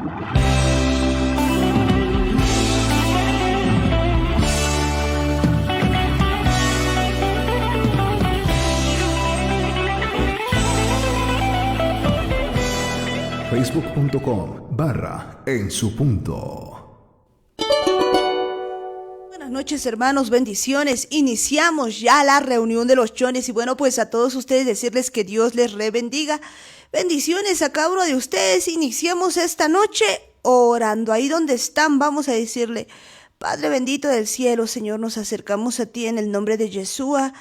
Facebook.com/En Su Punto. Buenas noches, hermanos, bendiciones. Iniciamos ya la reunión de los chones y bueno, pues a todos ustedes decirles que Dios les bendiga. Bendiciones a cada uno de ustedes. Iniciamos esta noche orando. Ahí donde están, vamos a decirle: Padre bendito del cielo, Señor, nos acercamos a ti en el nombre de Yeshua.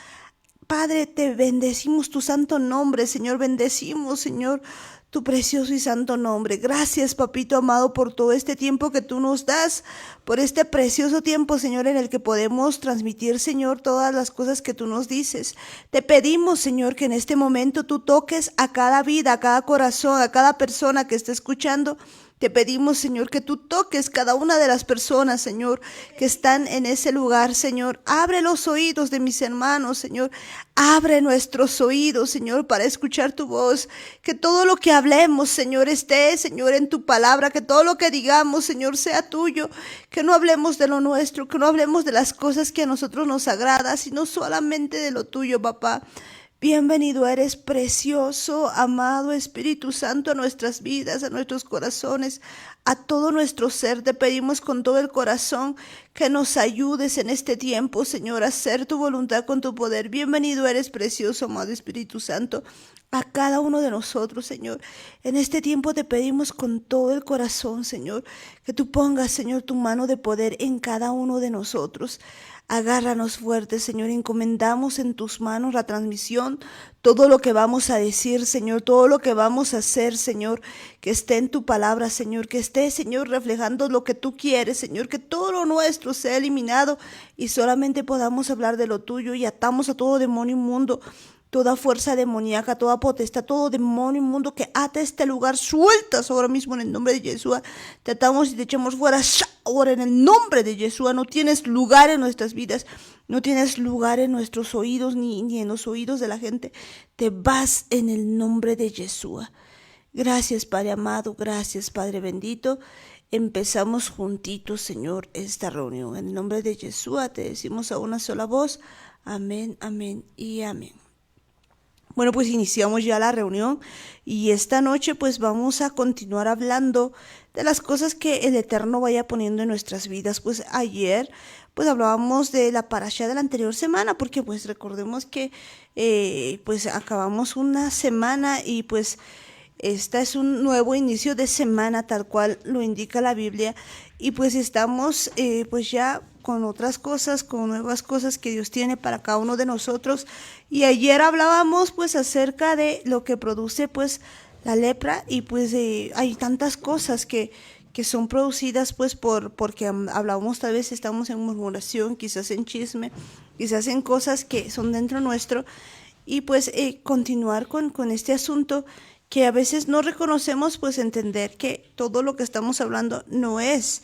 Padre, te bendecimos tu santo nombre, Señor. Bendecimos, Señor, tu precioso y santo nombre. Gracias, papito amado, por todo este tiempo que tú nos das, por este precioso tiempo, Señor, en el que podemos transmitir, Señor, todas las cosas que tú nos dices. Te pedimos, Señor, que en este momento tú toques a cada vida, a cada corazón, a cada persona que esté escuchando. Te pedimos, Señor, que tú toques cada una de las personas, Señor, que están en ese lugar, Señor. Abre los oídos de mis hermanos, Señor. Abre nuestros oídos, Señor, para escuchar tu voz. Que todo lo que hablemos, Señor, esté, Señor, en tu palabra. Que todo lo que digamos, Señor, sea tuyo. Que no hablemos de lo nuestro, que no hablemos de las cosas que a nosotros nos agrada, sino solamente de lo tuyo, papá. Bienvenido eres, precioso, amado Espíritu Santo, a nuestras vidas, a nuestros corazones, a todo nuestro ser. Te pedimos con todo el corazón que nos ayudes en este tiempo, Señor, a hacer tu voluntad con tu poder. Bienvenido eres, precioso, amado Espíritu Santo, a cada uno de nosotros, Señor. En este tiempo te pedimos con todo el corazón, Señor, que tú pongas, Señor, tu mano de poder en cada uno de nosotros. Agárranos fuerte, Señor, encomendamos en tus manos la transmisión, todo lo que vamos a decir, Señor, todo lo que vamos a hacer, Señor, que esté en tu palabra, Señor, que esté, Señor, reflejando lo que tú quieres, Señor, que todo lo nuestro sea eliminado y solamente podamos hablar de lo tuyo y atamos a todo demonio inmundo, toda fuerza demoníaca, toda potestad, todo demonio inmundo que ata este lugar, sueltas ahora mismo en el nombre de Yeshua. Te atamos y te echamos fuera ahora en el nombre de Yeshua. No tienes lugar en nuestras vidas, no tienes lugar en nuestros oídos ni en los oídos de la gente. Te vas en el nombre de Yeshua. Gracias, Padre amado, gracias, Padre bendito. Empezamos juntitos, Señor, esta reunión. En el nombre de Yeshua te decimos a una sola voz: amén, amén y amén. Bueno, pues iniciamos ya la reunión y esta noche pues vamos a continuar hablando de las cosas que el Eterno vaya poniendo en nuestras vidas. Pues ayer pues hablábamos de la parashá de la anterior semana, porque pues recordemos que pues acabamos una semana y pues esta es un nuevo inicio de semana tal cual lo indica la Biblia y pues estamos pues ya con otras cosas, con nuevas cosas que Dios tiene para cada uno de nosotros. Y ayer hablábamos pues acerca de lo que produce pues la lepra y pues hay tantas cosas que son producidas pues porque hablábamos, tal vez estamos en murmuración, quizás en chisme, quizás en cosas que son dentro nuestro y pues continuar con este asunto que a veces no reconocemos, pues entender que todo lo que estamos hablando no es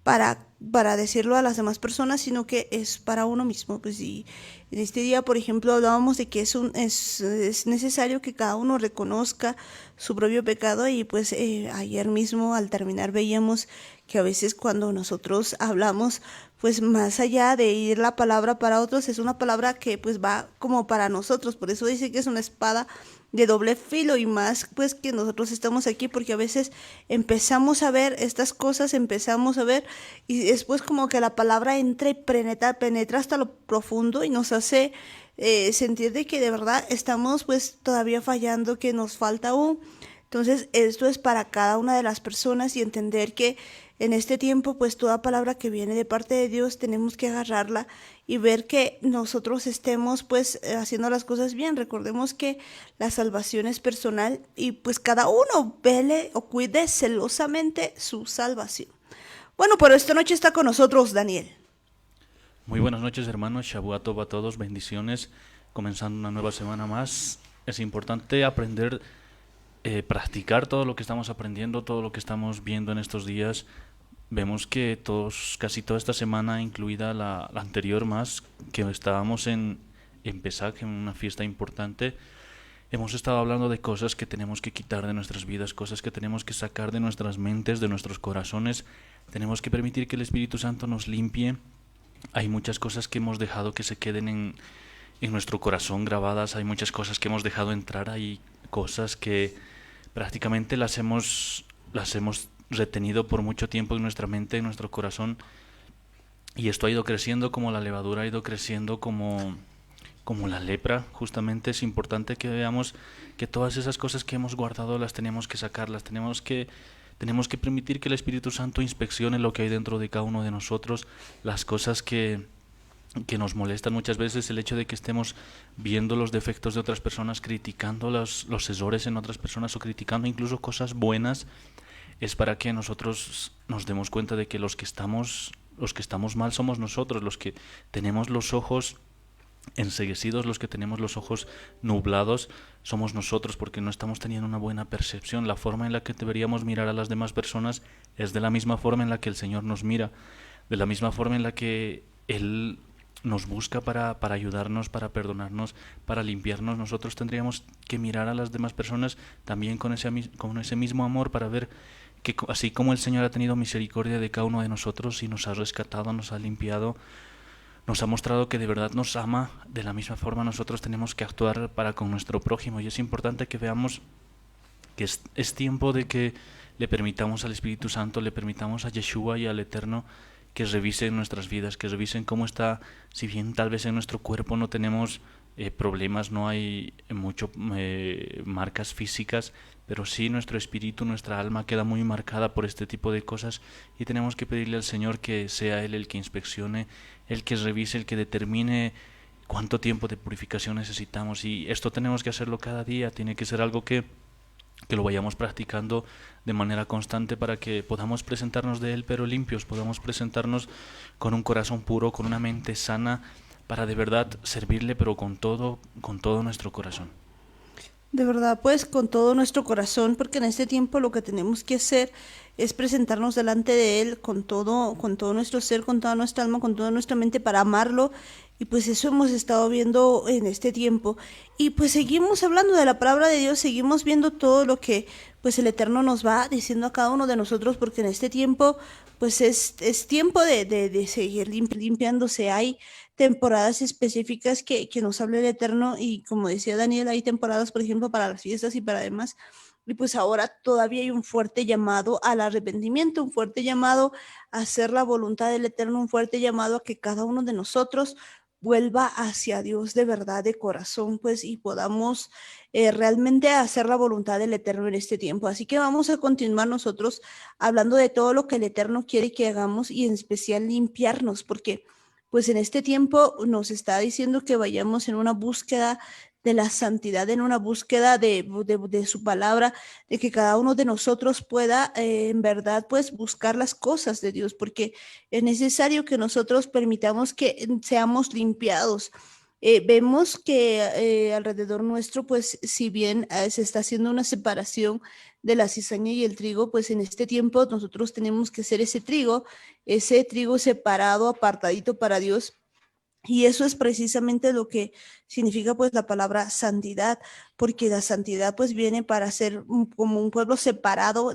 para decirlo a las demás personas, sino que es para uno mismo. Pues y en este día, por ejemplo, hablábamos de que es necesario que cada uno reconozca su propio pecado y pues ayer mismo al terminar veíamos que a veces cuando nosotros hablamos, pues más allá de ir la palabra para otros, es una palabra que pues va como para nosotros. Por eso dice que es una espada de doble filo y más pues que nosotros estamos aquí porque a veces empezamos a ver estas cosas, empezamos a ver y después como que la palabra entra y penetra hasta lo profundo y nos hace sentir de que de verdad estamos pues todavía fallando, que nos falta aún. Entonces esto es para cada una de las personas y entender que en este tiempo pues toda palabra que viene de parte de Dios tenemos que agarrarla y ver que nosotros estemos pues haciendo las cosas bien. Recordemos que la salvación es personal y pues cada uno vele o cuide celosamente su salvación. Bueno, pero esta noche está con nosotros Daniel. Muy buenas noches, hermanos. Shabbat Tov a todos, bendiciones. Comenzando una nueva semana más. Es importante aprender, practicar todo lo que estamos aprendiendo, todo lo que estamos viendo en estos días. Vemos que casi toda esta semana, incluida la anterior más, que estábamos en Pesach, en una fiesta importante, Hemos estado hablando de cosas que tenemos que quitar de nuestras vidas, cosas que tenemos que sacar de nuestras mentes, de nuestros corazones. Tenemos que permitir que el Espíritu Santo nos limpie. Hay muchas cosas que hemos dejado que se queden en nuestro corazón grabadas, hay muchas cosas que hemos dejado entrar, hay cosas que prácticamente las hemos retenido por mucho tiempo en nuestra mente, en nuestro corazón, y esto ha ido creciendo como la levadura, ha ido creciendo como la lepra. Justamente es importante que veamos que todas esas cosas que hemos guardado las tenemos que sacar, tenemos que permitir que el Espíritu Santo inspeccione lo que hay dentro de cada uno de nosotros, las cosas que nos molestan muchas veces, el hecho de que estemos viendo los defectos de otras personas, criticando los errores en otras personas o criticando incluso cosas buenas, es para que nosotros nos demos cuenta de que los que estamos mal somos nosotros, los que tenemos los ojos enceguecidos, los que tenemos los ojos nublados, somos nosotros, porque no estamos teniendo una buena percepción. La forma en la que deberíamos mirar a las demás personas es de la misma forma en la que el Señor nos mira, de la misma forma en la que Él nos busca para ayudarnos, para perdonarnos, para limpiarnos. Nosotros tendríamos que mirar a las demás personas también con ese mismo amor, para ver que así como el Señor ha tenido misericordia de cada uno de nosotros y nos ha rescatado, nos ha limpiado, nos ha mostrado que de verdad nos ama, de la misma forma nosotros tenemos que actuar para con nuestro prójimo. Y es importante que veamos que es tiempo de que le permitamos al Espíritu Santo, le permitamos a Yeshua y al Eterno que revisen nuestras vidas, que revisen cómo está, si bien tal vez en nuestro cuerpo no tenemos problemas, no hay mucho marcas físicas, pero sí nuestro espíritu, nuestra alma queda muy marcada por este tipo de cosas, y tenemos que pedirle al Señor que sea Él el que inspeccione, el que revise, el que determine cuánto tiempo de purificación necesitamos. Y esto tenemos que hacerlo cada día, tiene que ser algo que lo vayamos practicando de manera constante, para que podamos presentarnos de Él pero limpios, podamos presentarnos con un corazón puro, con una mente sana, para de verdad servirle, pero con todo nuestro corazón. De verdad, pues con todo nuestro corazón, porque en este tiempo lo que tenemos que hacer es presentarnos delante de Él con todo nuestro ser, con toda nuestra alma, con toda nuestra mente para amarlo. Y pues eso hemos estado viendo en este tiempo. Y pues seguimos hablando de la palabra de Dios, seguimos viendo todo lo que pues el Eterno nos va diciendo a cada uno de nosotros, porque en este tiempo pues es tiempo de seguir limpiándose. Hay temporadas específicas que nos habla el Eterno, y como decía Daniel, hay temporadas, por ejemplo, para las fiestas y para demás. Y pues ahora todavía hay un fuerte llamado al arrepentimiento, un fuerte llamado a hacer la voluntad del Eterno, un fuerte llamado a que cada uno de nosotros vuelva hacia Dios de verdad, de corazón, pues, y podamos realmente hacer la voluntad del Eterno en este tiempo. Así que vamos a continuar nosotros hablando de todo lo que el Eterno quiere que hagamos, y en especial limpiarnos, porque pues en este tiempo nos está diciendo que vayamos en una búsqueda de la santidad, en una búsqueda de su palabra, de que cada uno de nosotros pueda en verdad pues buscar las cosas de Dios, porque es necesario que nosotros permitamos que seamos limpiados. Vemos que alrededor nuestro, pues si bien se está haciendo una separación de la cizaña y el trigo, pues en este tiempo nosotros tenemos que ser ese trigo separado, apartadito para Dios. Y eso es precisamente lo que significa pues la palabra santidad, porque la santidad pues viene para ser como un pueblo separado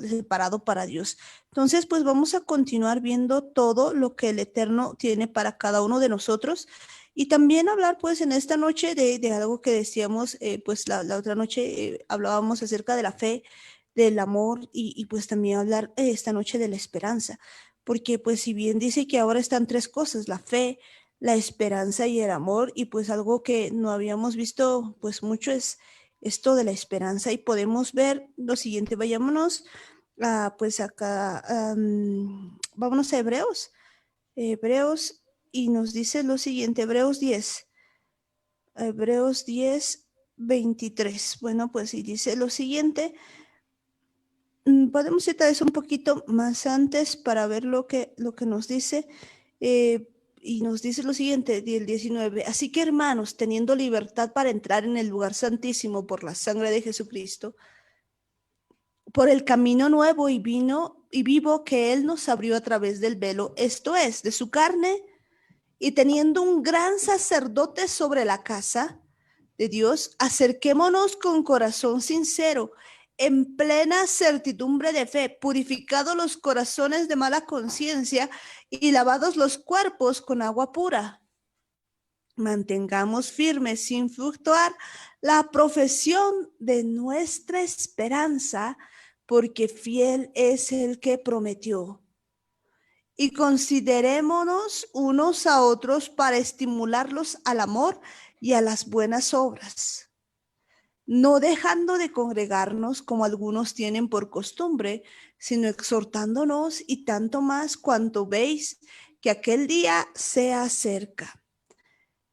para Dios. Entonces pues vamos a continuar viendo todo lo que el Eterno tiene para cada uno de nosotros, y también hablar pues en esta noche de algo que decíamos, pues la otra noche hablábamos acerca de la fe, del amor, y pues también hablar esta noche de la esperanza, porque pues si bien dice que ahora están tres cosas: la fe, la esperanza y el amor, y pues algo que no habíamos visto pues mucho es esto de la esperanza, y podemos ver lo siguiente. Vayámonos pues acá, vámonos a Hebreos, y nos dice lo siguiente, Hebreos 10, 23. Bueno, pues y dice lo siguiente. Podemos ir tal vez un poquito más antes para ver lo que nos dice. Y nos dice lo siguiente, el 19. Así que, hermanos, teniendo libertad para entrar en el lugar santísimo por la sangre de Jesucristo, por el camino nuevo y vivo que Él nos abrió a través del velo, esto es, de su carne, y teniendo un gran sacerdote sobre la casa, de Dios, acerquémonos con corazón sincero, en plena certidumbre de fe, purificados los corazones de mala conciencia y lavados los cuerpos con agua pura. Mantengamos firmes sin fluctuar la profesión de nuestra esperanza, porque fiel es el que prometió. Y considerémonos unos a otros para estimularlos al amor y a las buenas obras, no dejando de congregarnos como algunos tienen por costumbre, sino exhortándonos, y tanto más cuanto veis que aquel día se acerca.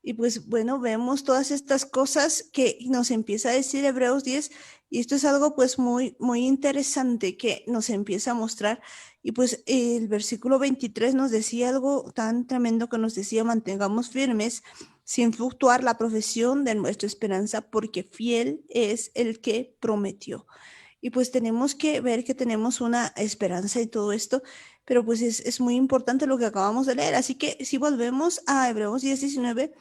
Y pues bueno, vemos todas estas cosas que nos empieza a decir Hebreos 10, y esto es algo pues muy interesante que nos empieza a mostrar. Y pues el versículo 23 nos decía algo tan tremendo, que nos decía: mantengamos firmes sin fluctuar la profesión de nuestra esperanza, porque fiel es el que prometió. Y pues tenemos que ver que tenemos una esperanza y todo esto, pero pues es muy importante lo que acabamos de leer. Así que si volvemos a Hebreos 10:19,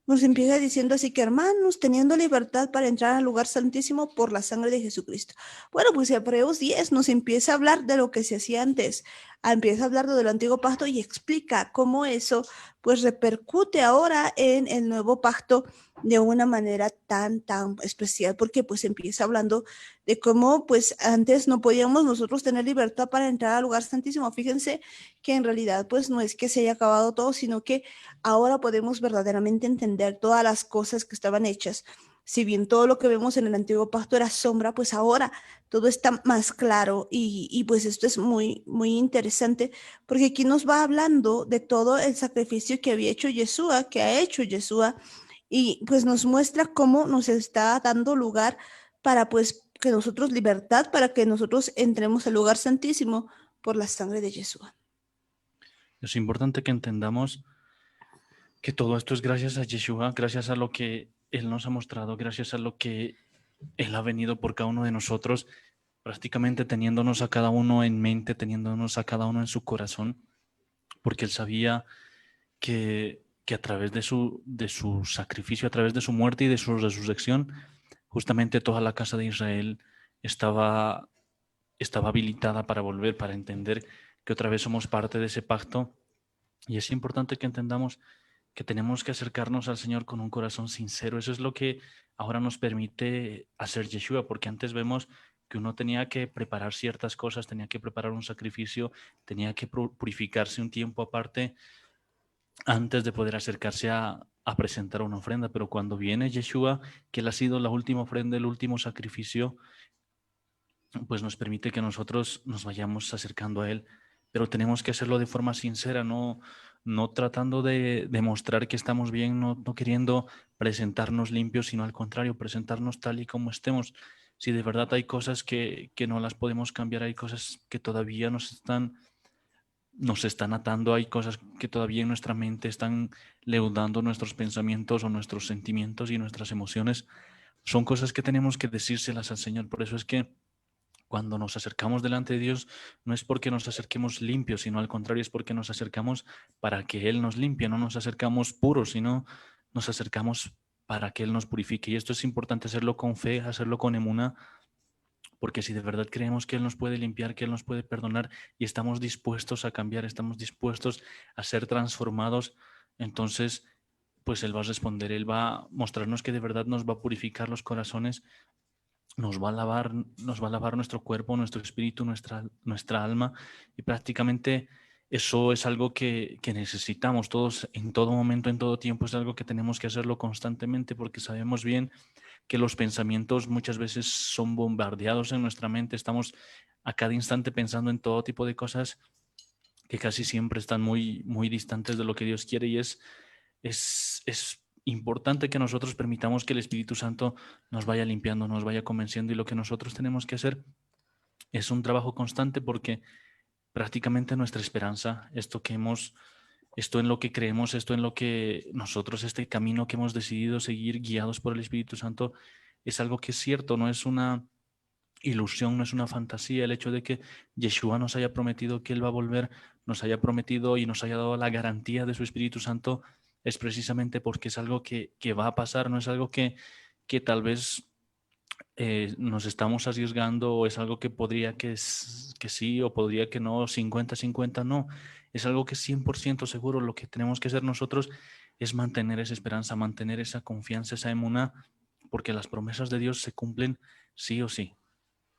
nos empieza diciendo así: que hermanos, teniendo libertad para entrar al lugar santísimo por la sangre de Jesucristo. Bueno, pues Hebreos 10 nos empieza a hablar de lo que se hacía antes, empieza a hablar de lo antiguo pacto y explica cómo eso pues repercute ahora en el nuevo pacto de una manera tan especial, porque pues empieza hablando de cómo pues antes no podíamos nosotros tener libertad para entrar al lugar santísimo. Fíjense que en realidad pues no es que se haya acabado todo, sino que ahora podemos verdaderamente entender todas las cosas que estaban hechas. Si bien todo lo que vemos en el antiguo pacto era sombra, pues ahora todo está más claro, y pues esto es muy interesante, porque aquí nos va hablando de todo el sacrificio que había hecho Yeshua, que ha hecho Yeshua, y pues nos muestra cómo nos está dando lugar para pues que nosotros libertad, para que nosotros entremos al lugar santísimo por la sangre de Yeshua. Es importante que entendamos que todo esto es gracias a Yeshua, gracias a lo que Él nos ha mostrado, gracias a lo que Él ha venido por cada uno de nosotros, prácticamente teniéndonos a cada uno en mente, teniéndonos a cada uno en su corazón, porque Él sabía que a través de su sacrificio, a través de su muerte y de su resurrección, justamente toda la casa de Israel estaba habilitada para volver, para entender que otra vez somos parte de ese pacto. Y es importante que entendamos que tenemos que acercarnos al Señor con un corazón sincero. Eso es lo que ahora nos permite hacer Yeshua, porque antes vemos que uno tenía que preparar ciertas cosas, tenía que preparar un sacrificio, tenía que purificarse un tiempo aparte antes de poder acercarse a presentar una ofrenda. Pero cuando viene Yeshua, que Él ha sido la última ofrenda, el último sacrificio, pues nos permite que nosotros nos vayamos acercando a Él, pero tenemos que hacerlo de forma sincera, no tratando de demostrar que estamos bien, no queriendo presentarnos limpios, sino al contrario, presentarnos tal y como estemos. Si de verdad hay cosas que no las podemos cambiar, hay cosas que todavía nos están atando, hay cosas que todavía en nuestra mente están leudando nuestros pensamientos o nuestros sentimientos y nuestras emociones, son cosas que tenemos que decírselas al Señor. Por eso es que cuando nos acercamos delante de Dios, no es porque nos acerquemos limpios, sino al contrario, es porque nos acercamos para que Él nos limpie. No nos acercamos puros, sino nos acercamos para que Él nos purifique. Y esto es importante hacerlo con fe, hacerlo con emuná, porque si de verdad creemos que Él nos puede limpiar, que Él nos puede perdonar y estamos dispuestos a cambiar, estamos dispuestos a ser transformados, entonces pues Él va a responder, Él va a mostrarnos que de verdad nos va a purificar los corazones, nos va a lavar nuestro cuerpo, nuestro espíritu, nuestra alma, y prácticamente eso es algo que necesitamos todos en todo momento, en todo tiempo. Es algo que tenemos que hacerlo constantemente, porque sabemos bien que los pensamientos muchas veces son bombardeados en nuestra mente. Estamos a cada instante pensando en todo tipo de cosas que casi siempre están muy distantes de lo que Dios quiere, y es importante que nosotros permitamos que el Espíritu Santo nos vaya limpiando, nos vaya convenciendo, y lo que nosotros tenemos que hacer es un trabajo constante, porque prácticamente nuestra esperanza, esto en lo que creemos, esto en lo que nosotros, este camino que hemos decidido seguir guiados por el Espíritu Santo, es algo que es cierto, no es una ilusión, no es una fantasía. El hecho de que Yeshua nos haya prometido que Él va a volver, nos haya prometido y nos haya dado la garantía de su Espíritu Santo, es precisamente porque es algo que va a pasar, no es algo que tal vez nos estamos arriesgando o es algo que podría que sí o podría que no, 50-50 no. Es algo que es 100% seguro. Lo que tenemos que hacer nosotros es mantener esa esperanza, mantener esa confianza, esa emuná, porque las promesas de Dios se cumplen sí o sí.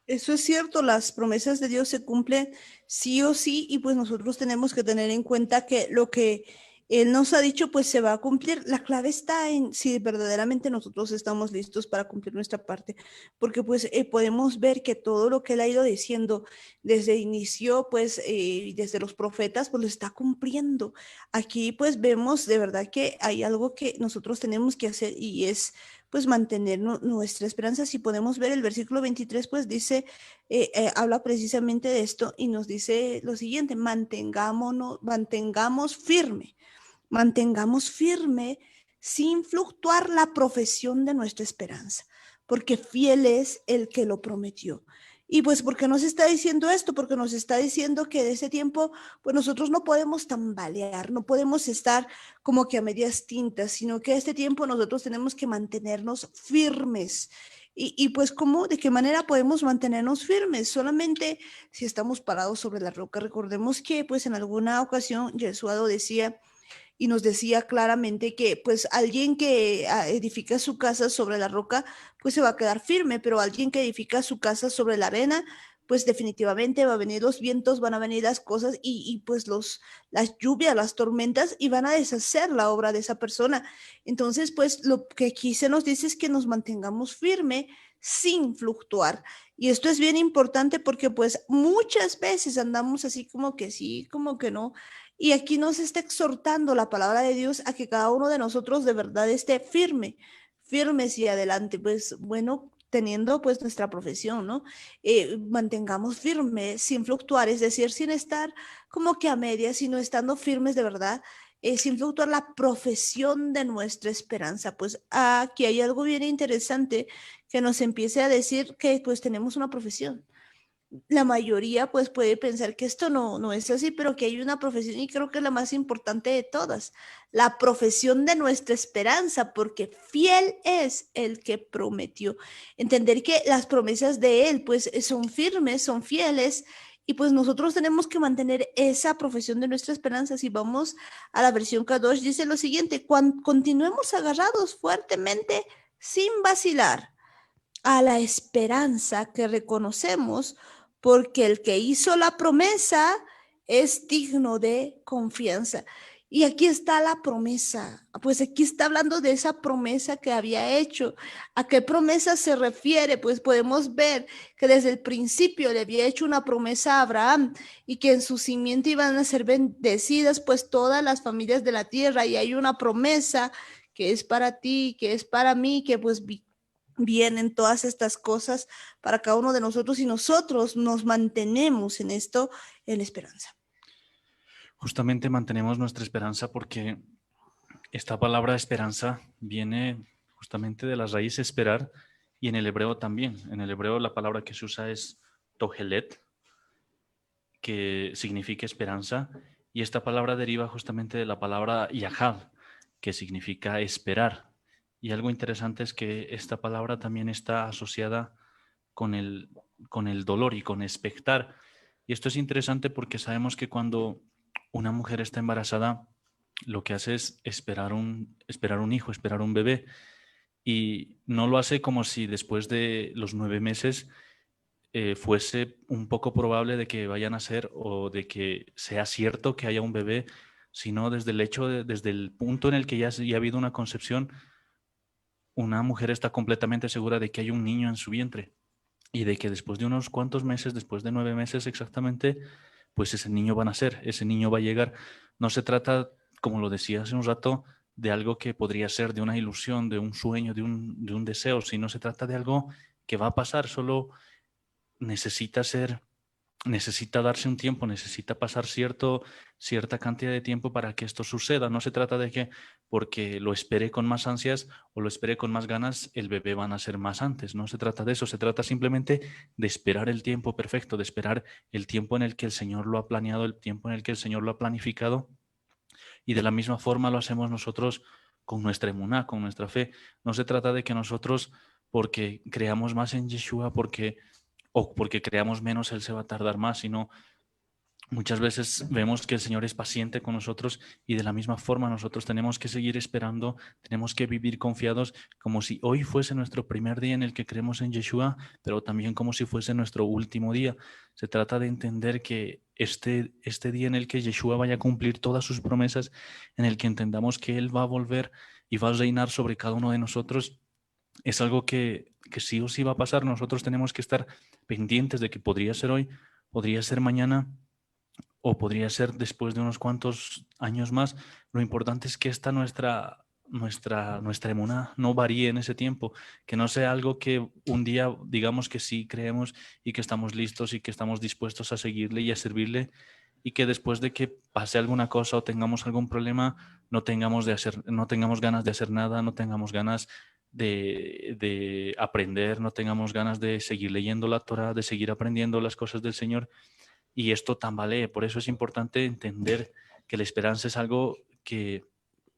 Eso es cierto, las promesas de Dios se cumplen sí o sí y pues nosotros tenemos que tener en cuenta que lo que Él nos ha dicho pues se va a cumplir. La clave está en si verdaderamente nosotros estamos listos para cumplir nuestra parte, porque pues podemos ver que todo lo que Él ha ido diciendo desde inicio pues desde los profetas pues lo está cumpliendo. Aquí pues vemos de verdad que hay algo que nosotros tenemos que hacer y es pues mantener nuestra esperanza. Si podemos ver el versículo 23, pues dice, habla precisamente de esto y nos dice lo siguiente, mantengamos firme sin fluctuar la profesión de nuestra esperanza, porque fiel es el que lo prometió. Y pues, ¿por qué nos está diciendo esto? Porque nos está diciendo que de ese tiempo, pues nosotros no podemos tambalear, no podemos estar como que a medias tintas, sino que este tiempo nosotros tenemos que mantenernos firmes. Y pues, ¿cómo? ¿De qué manera podemos mantenernos firmes? Solamente si estamos parados sobre la roca. Recordemos que, pues, en alguna ocasión, Yesuado decía y nos decía claramente que pues alguien que edifica su casa sobre la roca pues se va a quedar firme, pero alguien que edifica su casa sobre la arena pues definitivamente va a venir los vientos, van a venir las cosas pues las lluvias, las tormentas y van a deshacer la obra de esa persona. Entonces pues lo que aquí se nos dice es que nos mantengamos firme sin fluctuar. Y esto es bien importante porque pues muchas veces andamos así como que sí, como que no, y aquí nos está exhortando la palabra de Dios a que cada uno de nosotros de verdad esté firme, firmes y adelante, pues bueno, teniendo pues nuestra profesión, ¿no? Mantengamos firme, sin fluctuar, es decir, sin estar como que a medias, sino estando firmes de verdad, sin fluctuar la profesión de nuestra esperanza. Pues aquí hay algo bien interesante que nos empiece a decir que pues tenemos una profesión. La mayoría pues puede pensar que esto no es así, pero que hay una profesión y creo que es la más importante de todas, la profesión de nuestra esperanza, porque fiel es el que prometió. Entender que las promesas de él pues son firmes, son fieles y pues nosotros tenemos que mantener esa profesión de nuestra esperanza. Si vamos a la versión Kadosh, dice lo siguiente, continuemos agarrados fuertemente sin vacilar a la esperanza que reconocemos, porque el que hizo la promesa es digno de confianza. Y aquí está la promesa, pues aquí está hablando de esa promesa que había hecho. ¿A qué promesa se refiere? Pues podemos ver que desde el principio le había hecho una promesa a Abraham y que en su simiente iban a ser bendecidas pues todas las familias de la tierra, y hay una promesa que es para ti, que es para mí, que pues vienen todas estas cosas para cada uno de nosotros y nosotros nos mantenemos en esto, en la esperanza. Justamente mantenemos nuestra esperanza porque esta palabra esperanza viene justamente de la raíz esperar y en el hebreo también. En el hebreo la palabra que se usa es tohelet, que significa esperanza, y esta palabra deriva justamente de la palabra yahab, que significa esperar. Y algo interesante es que esta palabra también está asociada con con el dolor y con expectar. Y esto es interesante porque sabemos que cuando una mujer está embarazada, lo que hace es esperar un hijo, esperar un bebé. Y no lo hace como si después de los 9 meses fuese un poco probable de que vayan a ser o de que sea cierto que haya un bebé, sino desde el hecho, desde el punto en el que ya ha habido una concepción, una mujer está completamente segura de que hay un niño en su vientre y de que después de unos cuantos meses, después de 9 meses exactamente, pues ese niño va a nacer, ese niño va a llegar. No se trata, como lo decía hace un rato, de algo que podría ser de una ilusión, de un sueño, de un deseo, sino se trata de algo que va a pasar, solo necesita ser, necesita darse un tiempo, necesita pasar cierta cantidad de tiempo para que esto suceda. No se trata de que porque lo espere con más ansias o lo espere con más ganas, el bebé va a nacer más antes. No se trata de eso, se trata simplemente de esperar el tiempo perfecto, de esperar el tiempo en el que el Señor lo ha planeado, el tiempo en el que el Señor lo ha planificado. Y de la misma forma lo hacemos nosotros con nuestra emuná, con nuestra fe. No se trata de que nosotros, porque creamos más en Yeshua, o porque creamos menos, Él se va a tardar más, sino muchas veces vemos que el Señor es paciente con nosotros y de la misma forma nosotros tenemos que seguir esperando, tenemos que vivir confiados como si hoy fuese nuestro primer día en el que creemos en Yeshua, pero también como si fuese nuestro último día. Se trata de entender que este día en el que Yeshua vaya a cumplir todas sus promesas, en el que entendamos que Él va a volver y va a reinar sobre cada uno de nosotros, es algo que sí o sí va a pasar. Nosotros tenemos que estar pendientes de que podría ser hoy, podría ser mañana o podría ser después de unos cuantos años más. Lo importante es que nuestra emuná no varíe en ese tiempo, que no sea algo que un día digamos que sí creemos y que estamos listos y que estamos dispuestos a seguirle y a servirle, y que después de que pase alguna cosa o tengamos algún problema no tengamos ganas de hacer nada, no tengamos ganas de aprender, no tengamos ganas de seguir leyendo la Torah, de seguir aprendiendo las cosas del Señor, y esto tambalee. Por eso es importante entender que la esperanza es algo que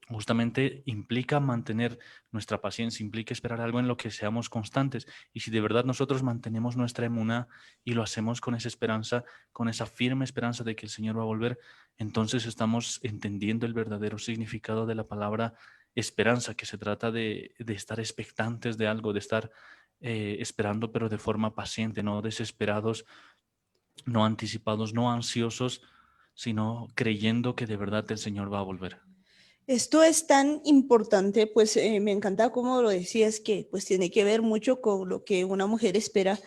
justamente implica mantener nuestra paciencia, implica esperar algo en lo que seamos constantes. Y si de verdad nosotros mantenemos nuestra emuná y lo hacemos con esa esperanza, con esa firme esperanza de que el Señor va a volver, entonces estamos entendiendo el verdadero significado de la palabra esperanza, que se trata de estar expectantes de algo, de estar esperando, pero de forma paciente, no desesperados, no anticipados, no ansiosos, sino creyendo que de verdad el Señor va a volver. Esto es tan importante, pues me encanta cómo lo decías, que pues tiene que ver mucho con lo que una mujer espera.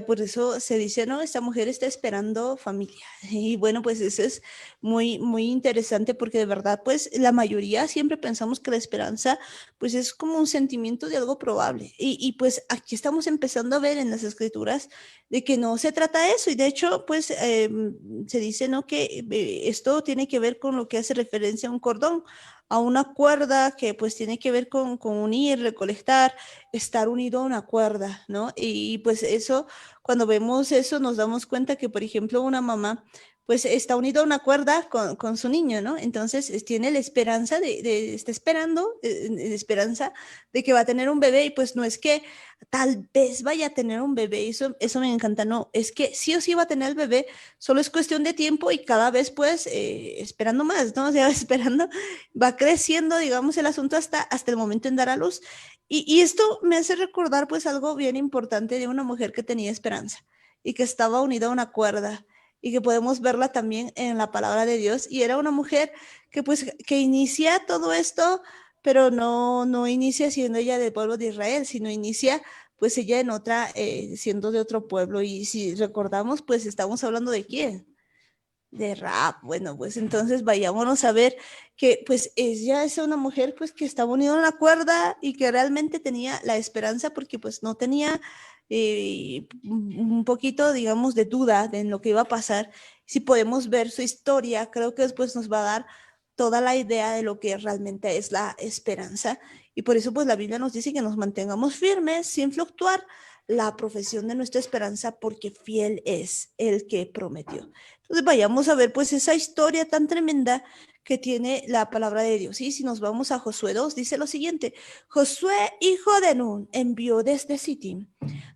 Por eso se dice, no, esta mujer está esperando familia. Y bueno, pues eso es muy, muy interesante porque de verdad, pues la mayoría siempre pensamos que la esperanza, pues es como un sentimiento de algo probable. Y pues aquí estamos empezando a ver en las escrituras de que no se trata de eso. Y de hecho, pues se dice, ¿no? Que esto tiene que ver con lo que hace referencia a un cordón, a una cuerda que pues tiene que ver con unir, recolectar, estar unido a una cuerda, ¿no? Y pues eso, cuando vemos eso, nos damos cuenta que, por ejemplo, una mamá pues está unido a una cuerda con su niño, ¿no? Entonces tiene la esperanza está esperando, esperanza de que va a tener un bebé, y pues no es que tal vez vaya a tener un bebé, eso me encanta, no, es que sí o sí va a tener el bebé, solo es cuestión de tiempo y cada vez pues esperando más, ¿no? O sea, esperando, va creciendo, digamos, el asunto hasta el momento en dar a luz. Y esto me hace recordar pues algo bien importante de una mujer que tenía esperanza y que estaba unida a una cuerda y que podemos verla también en la palabra de Dios. Y era una mujer que pues que inicia todo esto, pero no inicia siendo ella del pueblo de Israel, sino inicia pues ella en otra, siendo de otro pueblo. Y si recordamos, pues estamos hablando de quién, de rap. Bueno, pues entonces vayámonos a ver que pues ella es una mujer pues que estaba unida a la cuerda y que realmente tenía la esperanza porque pues no tenía un poquito, digamos, de duda de en lo que iba a pasar. Si podemos ver su historia, creo que después nos va a dar toda la idea de lo que realmente es la esperanza. Y por eso pues la Biblia nos dice que nos mantengamos firmes sin fluctuar la profesión de nuestra esperanza, porque fiel es el que prometió. Entonces vayamos a ver pues esa historia tan tremenda que tiene la palabra de Dios. Y si nos vamos a Josué 2, dice lo siguiente: Josué, hijo de Nun, envió desde Sittim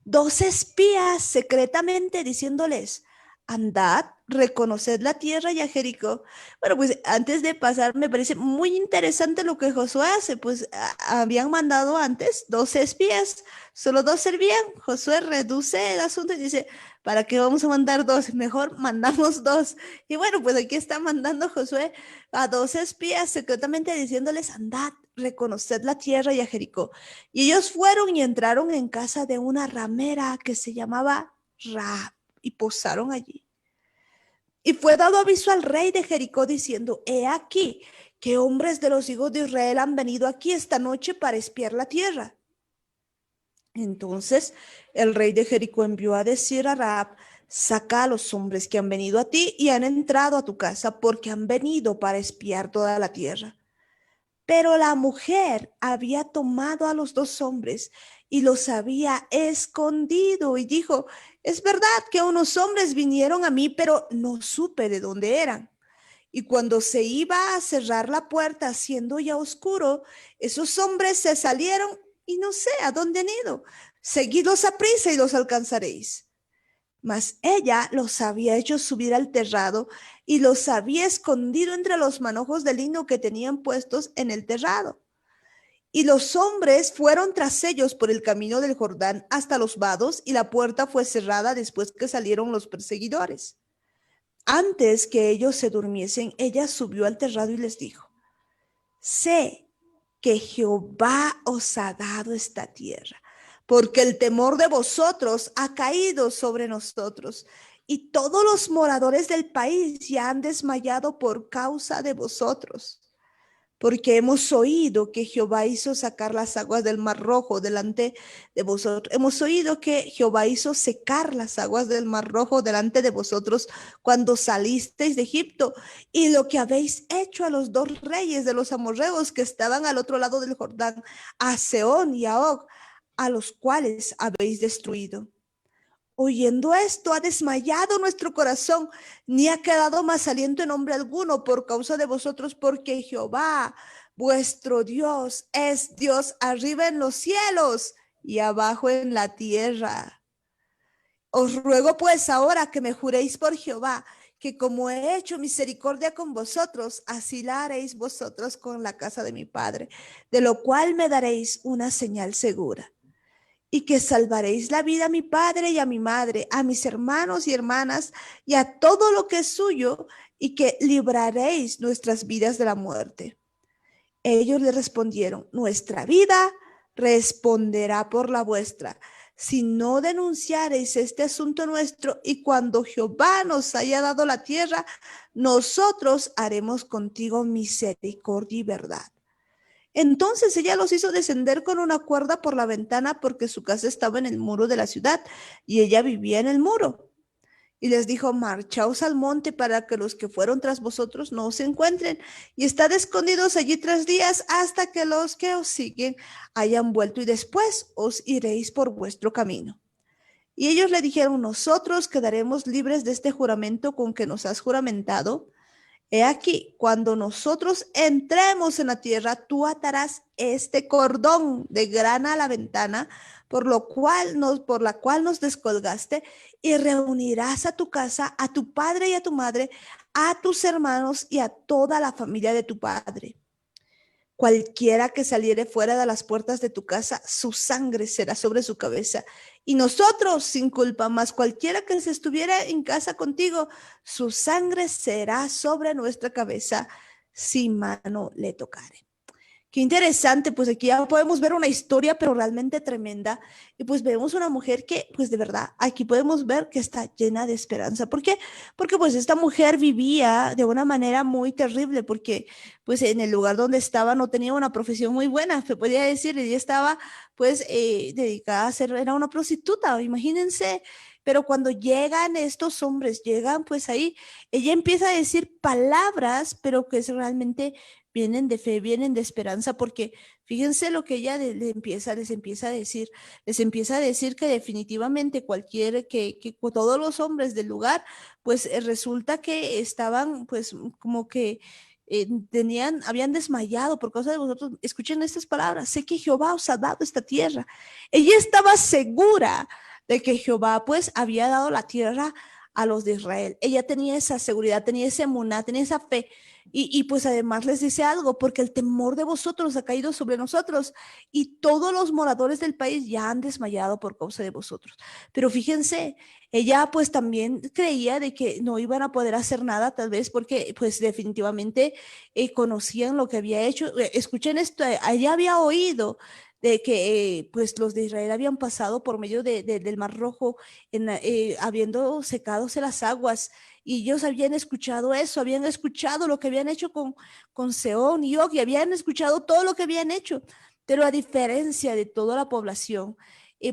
2 espías secretamente diciéndoles: andad, reconoced la tierra y a Jericó. Bueno, pues antes de pasar, me parece muy interesante lo que Josué hace, pues habían mandado antes 2 espías, solo 2 servían. Josué reduce el asunto y dice: ¿para qué vamos a mandar 2? Mejor mandamos 2. Y bueno, pues aquí está mandando Josué a 2 espías secretamente diciéndoles: andad, reconoced la tierra y a Jericó. Y ellos fueron y entraron en casa de una ramera que se llamaba Rahab y posaron allí. Y fue dado aviso al rey de Jericó diciendo: he aquí que hombres de los hijos de Israel han venido aquí esta noche para espiar la tierra. Entonces el rey de Jericó envió a decir a Rahab: saca a los hombres que han venido a ti y han entrado a tu casa, porque han venido para espiar toda la tierra. Pero la mujer había tomado a los 2 hombres y los había escondido, y dijo: es verdad que unos hombres vinieron a mí, pero no supe de dónde eran. Y cuando se iba a cerrar la puerta, siendo ya oscuro, esos hombres se salieron y no sé a dónde han ido. Seguidlos a prisa y los alcanzaréis. Mas ella los había hecho subir al terrado y los había escondido entre los manojos de lino que tenían puestos en el terrado. Y los hombres fueron tras ellos por el camino del Jordán hasta los vados, y la puerta fue cerrada después que salieron los perseguidores. Antes que ellos se durmiesen, ella subió al terrado y les dijo: sé que Jehová os ha dado esta tierra, porque el temor de vosotros ha caído sobre nosotros, y todos los moradores del país ya han desmayado por causa de vosotros. Porque hemos oído que Jehová hizo sacar las aguas del Mar Rojo delante de vosotros. Hemos oído que Jehová hizo secar las aguas del Mar Rojo delante de vosotros cuando salisteis de Egipto, y lo que habéis hecho a los dos reyes de los amorreos que estaban al otro lado del Jordán, a Sehón y a Og, a los cuales habéis destruido. Oyendo esto, ha desmayado nuestro corazón, ni ha quedado más aliento en hombre alguno por causa de vosotros, porque Jehová, vuestro Dios, es Dios arriba en los cielos y abajo en la tierra. Os ruego pues ahora que me juréis por Jehová, que como he hecho misericordia con vosotros, así la haréis vosotros con la casa de mi padre, de lo cual me daréis una señal segura. Y que salvaréis la vida a mi padre y a mi madre, a mis hermanos y hermanas, y a todo lo que es suyo, y que libraréis nuestras vidas de la muerte. Ellos le respondieron: nuestra vida responderá por la vuestra, si no denunciareis este asunto nuestro, y cuando Jehová nos haya dado la tierra, nosotros haremos contigo misericordia y verdad. Entonces ella los hizo descender con una cuerda por la ventana, porque su casa estaba en el muro de la ciudad y ella vivía en el muro. Y les dijo: marchaos al monte para que los que fueron tras vosotros no os encuentren, y estad escondidos allí 3 días hasta que los que os siguen hayan vuelto, y después os iréis por vuestro camino. Y ellos le dijeron: nosotros quedaremos libres de este juramento con que nos has juramentado. He aquí, cuando nosotros entremos en la tierra, tú atarás este cordón de grana a la ventana, por la cual nos descolgaste, y reunirás a tu casa, a tu padre y a tu madre, a tus hermanos y a toda la familia de tu padre. Cualquiera que saliere fuera de las puertas de tu casa, su sangre será sobre su cabeza. Y nosotros sin culpa, mas cualquiera que se estuviera en casa contigo, su sangre será sobre nuestra cabeza, si mano le tocare. Qué interesante, pues aquí ya podemos ver una historia, pero realmente tremenda. Y pues vemos una mujer que, pues de verdad, aquí podemos ver que está llena de esperanza. ¿Por qué? Porque pues esta mujer vivía de una manera muy terrible, porque pues en el lugar donde estaba no tenía una profesión muy buena, se podría decir. Ella estaba pues dedicada a ser, era una prostituta, imagínense. Pero cuando llegan estos hombres, llegan pues ahí, ella empieza a decir palabras, pero que es realmente vienen de fe, vienen de esperanza, porque fíjense lo que ella les empieza a decir que definitivamente que todos los hombres del lugar, pues resulta que estaban, pues como que habían desmayado por causa de vosotros. Escuchen estas palabras: sé que Jehová os ha dado esta tierra. Ella estaba segura de que Jehová pues había dado la tierra a los de Israel. Ella tenía esa seguridad, tenía esa emuná, tenía esa fe. Y pues además les dice algo: porque el temor de vosotros ha caído sobre nosotros, y todos los moradores del país ya han desmayado por causa de vosotros. Pero fíjense, ella pues también creía de que no iban a poder hacer nada, tal vez porque pues definitivamente conocían lo que había hecho. Escuchen esto: ella había oído de que pues los de Israel habían pasado por medio del Mar Rojo, habiendo secadose las aguas, y ellos habían escuchado eso, habían escuchado lo que habían hecho con Sehón y Og, y habían escuchado todo lo que habían hecho. Pero a diferencia de toda la población,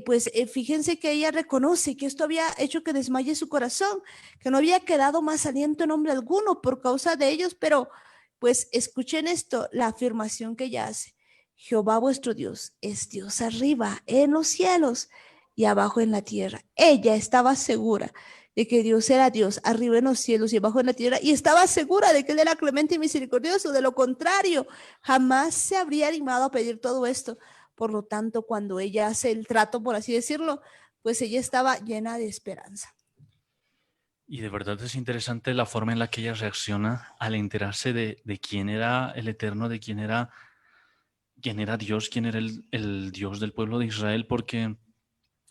pues fíjense que ella reconoce que esto había hecho que desmaye su corazón, que no había quedado más aliento en hombre alguno por causa de ellos. Pero pues escuchen esto, la afirmación que ella hace: Jehová vuestro Dios es Dios arriba en los cielos y abajo en la tierra. Ella estaba segura de que Dios era Dios arriba en los cielos y abajo en la tierra, y estaba segura de que Él era clemente y misericordioso. De lo contrario, jamás se habría animado a pedir todo esto. Por lo tanto, cuando ella hace el trato, por así decirlo, pues ella estaba llena de esperanza. Y de verdad es interesante la forma en la que ella reacciona al enterarse de quién era el Eterno, de quién era Dios, quién era el Dios del pueblo de Israel, porque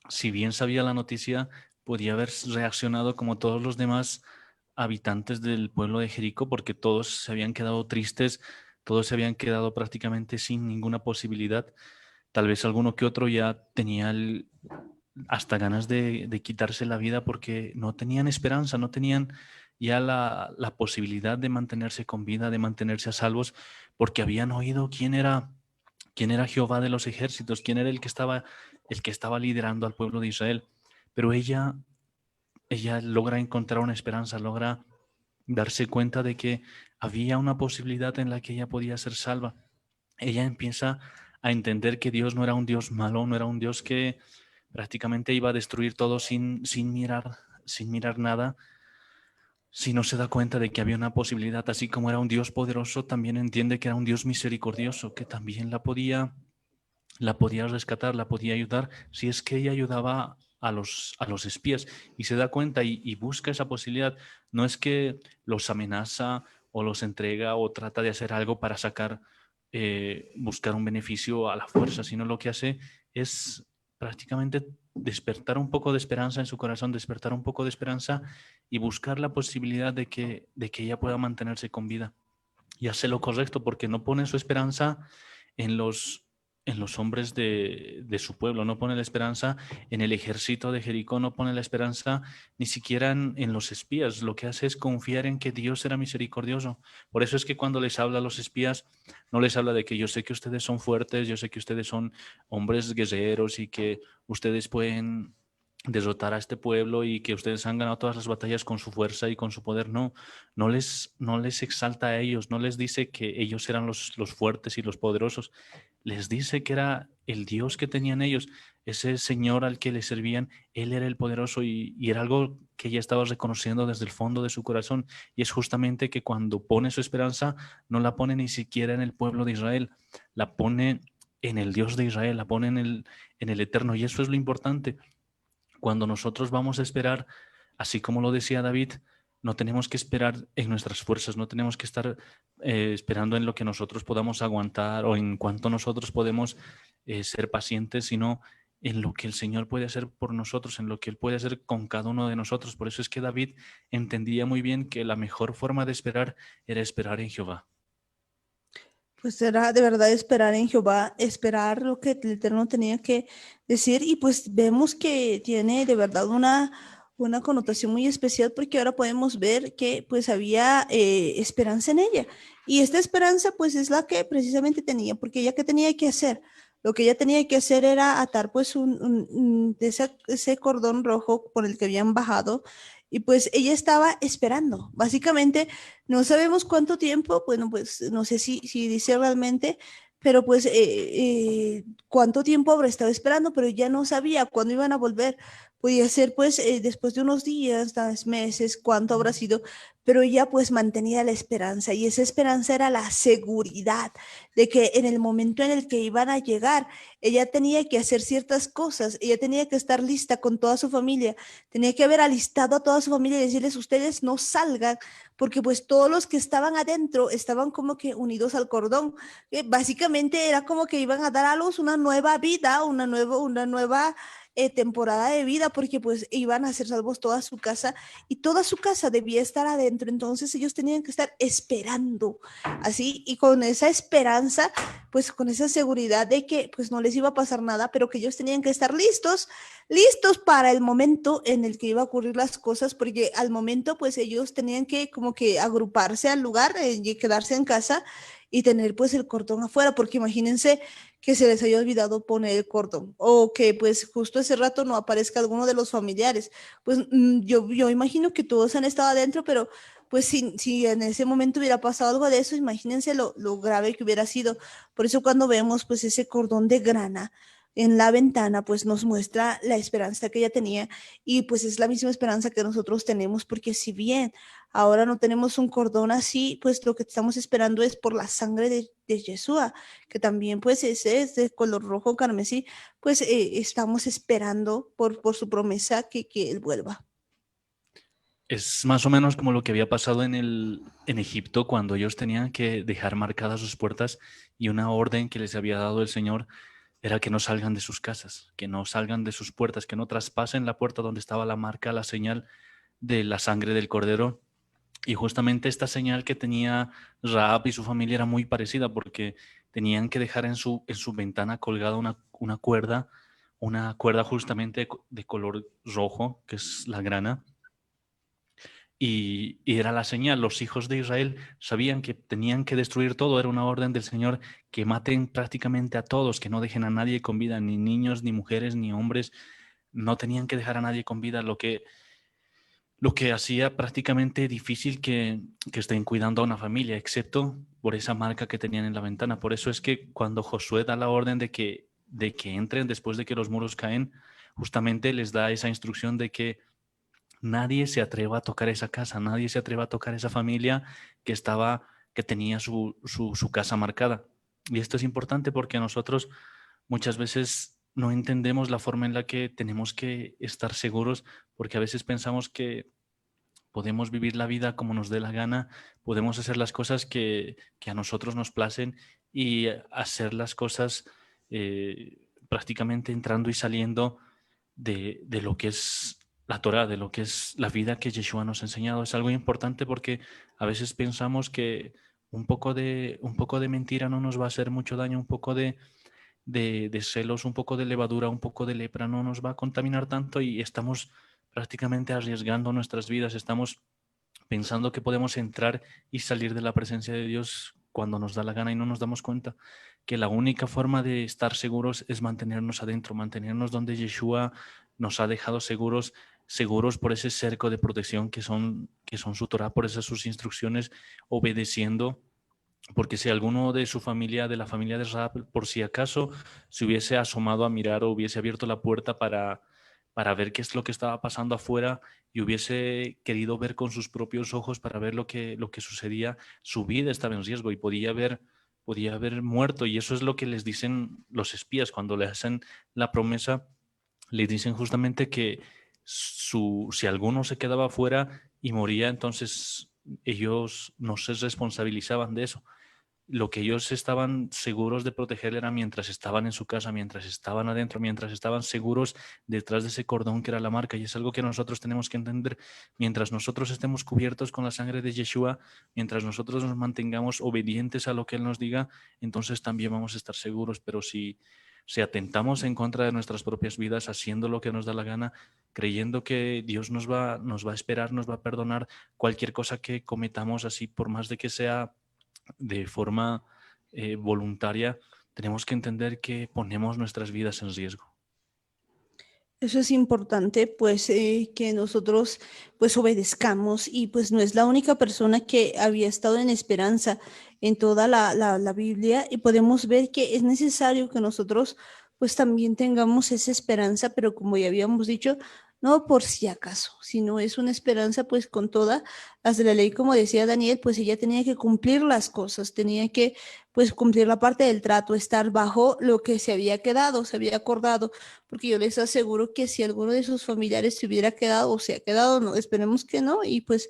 si bien sabía la noticia, podía haber reaccionado como todos los demás habitantes del pueblo de Jericó, porque todos se habían quedado tristes, todos se habían quedado prácticamente sin ninguna posibilidad. Tal vez alguno que otro ya tenía hasta ganas de quitarse la vida porque no tenían esperanza, no tenían ya la posibilidad de mantenerse con vida, de mantenerse a salvos, porque habían oído quién era Jehová de los ejércitos, quién era el que estaba liderando al pueblo de Israel. Pero ella logra encontrar una esperanza, logra darse cuenta de que había una posibilidad en la que ella podía ser salva. Ella empieza a entender que Dios no era un Dios malo, no era un Dios que prácticamente iba a destruir todo sin mirar nada. Si no se da cuenta de que había una posibilidad, así como era un Dios poderoso, también entiende que era un Dios misericordioso, que también la podía rescatar, la podía ayudar, si es que ella ayudaba a los espías y se da cuenta y busca esa posibilidad. No es que los amenaza o los entrega o trata de hacer algo para buscar un beneficio a la fuerza, sino lo que hace es prácticamente despertar un poco de esperanza en su corazón, despertar un poco de esperanza y buscar la posibilidad de que ella pueda mantenerse con vida. Y hace lo correcto porque no pone su esperanza en en los hombres de su pueblo, no pone la esperanza en el ejército de Jericó, no pone la esperanza ni siquiera en los espías. Lo que hace es confiar en que Dios era misericordioso. Por eso es que cuando les habla a los espías, no les habla de que yo sé que ustedes son fuertes, yo sé que ustedes son hombres guerreros y que ustedes pueden derrotar a este pueblo y que ustedes han ganado todas las batallas con su fuerza y con su poder. No, no les exalta a ellos, no les dice que ellos eran los fuertes y los poderosos, les dice que era el Dios que tenían ellos, ese Señor al que le servían, Él era el poderoso y era algo que ella estaba reconociendo desde el fondo de su corazón. Y es justamente que cuando pone su esperanza, no la pone ni siquiera en el pueblo de Israel, la pone en el Dios de Israel, la pone en el Eterno. Y eso es lo importante. Cuando nosotros vamos a esperar, así como lo decía David, no tenemos que esperar en nuestras fuerzas, no tenemos que estar esperando en lo que nosotros podamos aguantar o en cuanto nosotros podemos ser pacientes, sino en lo que el Señor puede hacer por nosotros, en lo que Él puede hacer con cada uno de nosotros. Por eso es que David entendía muy bien que la mejor forma de esperar era esperar en Jehová. Pues era de verdad esperar en Jehová, esperar lo que el Eterno tenía que decir, y pues vemos que tiene de verdad una connotación muy especial, porque ahora podemos ver que pues había esperanza en ella, y esta esperanza pues es la que precisamente tenía, porque ella qué tenía que hacer. Lo que ella tenía que hacer era atar pues de ese cordón rojo por el que habían bajado, y pues ella estaba esperando. Básicamente no sabemos cuánto tiempo, bueno, pues no sé si dice realmente, pero pues cuánto tiempo habrá estado esperando, pero ya no sabía cuándo iban a volver. Podía ser pues después de unos días, tal vez meses, cuánto habrá sido, pero ella pues mantenía la esperanza, y esa esperanza era la seguridad de que en el momento en el que iban a llegar, ella tenía que hacer ciertas cosas, ella tenía que estar lista con toda su familia, tenía que haber alistado a toda su familia y decirles: ustedes no salgan, porque pues todos los que estaban adentro estaban como que unidos al cordón. Básicamente era como que iban a dar a luz una nueva vida, una nueva temporada de vida, porque pues iban a ser salvos toda su casa, y toda su casa debía estar adentro. Entonces ellos tenían que estar esperando así, y con esa esperanza, pues con esa seguridad de que pues no les iba a pasar nada, pero que ellos tenían que estar listos para el momento en el que iba a ocurrir las cosas, porque al momento pues ellos tenían que como que agruparse al lugar y quedarse en casa y tener pues el cordón afuera, porque imagínense que se les haya olvidado poner el cordón, o que pues justo ese rato no aparezca alguno de los familiares. Pues yo imagino que todos han estado adentro, pero pues si en ese momento hubiera pasado algo de eso, imagínense lo grave que hubiera sido. Por eso cuando vemos pues ese cordón de grana, en la ventana, pues nos muestra la esperanza que ella tenía y pues es la misma esperanza que nosotros tenemos, porque si bien ahora no tenemos un cordón así, pues lo que estamos esperando es por la sangre de Yeshua, que también pues ese es de color rojo carmesí, pues estamos esperando por su promesa que Él vuelva. Es más o menos como lo que había pasado en Egipto cuando ellos tenían que dejar marcadas sus puertas y una orden que les había dado el Señor era que no salgan de sus casas, que no salgan de sus puertas, que no traspasen la puerta donde estaba la marca, la señal de la sangre del cordero. Y justamente esta señal que tenía Rahab y su familia era muy parecida porque tenían que dejar en su ventana colgada una cuerda justamente de color rojo, que es la grana, y era la señal. Los hijos de Israel sabían que tenían que destruir todo. Era una orden del Señor que maten prácticamente a todos, que no dejen a nadie con vida, ni niños, ni mujeres, ni hombres. No tenían que dejar a nadie con vida, lo que hacía prácticamente difícil que estén cuidando a una familia, excepto por esa marca que tenían en la ventana. Por eso es que cuando Josué da la orden de que entren después de que los muros caen, justamente les da esa instrucción de que nadie se atreva a tocar esa casa, nadie se atreva a tocar esa familia que tenía su casa marcada. Y esto es importante porque nosotros muchas veces no entendemos la forma en la que tenemos que estar seguros, porque a veces pensamos que podemos vivir la vida como nos dé la gana, podemos hacer las cosas que a nosotros nos placen y hacer las cosas prácticamente entrando y saliendo de lo que es la Torah, de lo que es la vida que Yeshua nos ha enseñado. Es algo importante porque a veces pensamos que un poco de mentira no nos va a hacer mucho daño, un poco de celos, un poco de levadura, un poco de lepra no nos va a contaminar tanto y estamos prácticamente arriesgando nuestras vidas, estamos pensando que podemos entrar y salir de la presencia de Dios cuando nos da la gana y no nos damos cuenta que la única forma de estar seguros es mantenernos adentro, mantenernos donde Yeshua nos ha dejado seguros, seguros por ese cerco de protección que son su Torah, por esas sus instrucciones, obedeciendo. Porque si alguno de su familia, de la familia de Rahab, por si acaso se hubiese asomado a mirar o hubiese abierto la puerta para ver qué es lo que estaba pasando afuera y hubiese querido ver con sus propios ojos para ver lo que sucedía, su vida estaba en riesgo y podía haber muerto. Y eso es lo que les dicen los espías cuando le hacen la promesa, les dicen justamente que si alguno se quedaba afuera y moría, entonces ellos no se responsabilizaban de eso. Lo que ellos estaban seguros de proteger era mientras estaban en su casa, mientras estaban adentro, mientras estaban seguros detrás de ese cordón que era la marca. Y es algo que nosotros tenemos que entender. Mientras nosotros estemos cubiertos con la sangre de Yeshua, mientras nosotros nos mantengamos obedientes a lo que Él nos diga, entonces también vamos a estar seguros. Pero si atentamos en contra de nuestras propias vidas, haciendo lo que nos da la gana, creyendo que Dios nos va a esperar, nos va a perdonar cualquier cosa que cometamos así, por más de que sea de forma voluntaria, tenemos que entender que ponemos nuestras vidas en riesgo. Eso es importante, pues, que nosotros, pues, obedezcamos y, pues, no es la única persona que había estado en esperanza en toda la Biblia y podemos ver que es necesario que nosotros, pues, también tengamos esa esperanza, pero como ya habíamos dicho, no por si acaso, sino es una esperanza, pues, con todas las de la ley, como decía Daniel, pues, ella tenía que cumplir las cosas, tenía que, pues, cumplir la parte del trato, estar bajo lo que se había quedado, se había acordado porque yo les aseguro que si alguno de sus familiares se hubiera quedado o se ha quedado, no, esperemos que no, y pues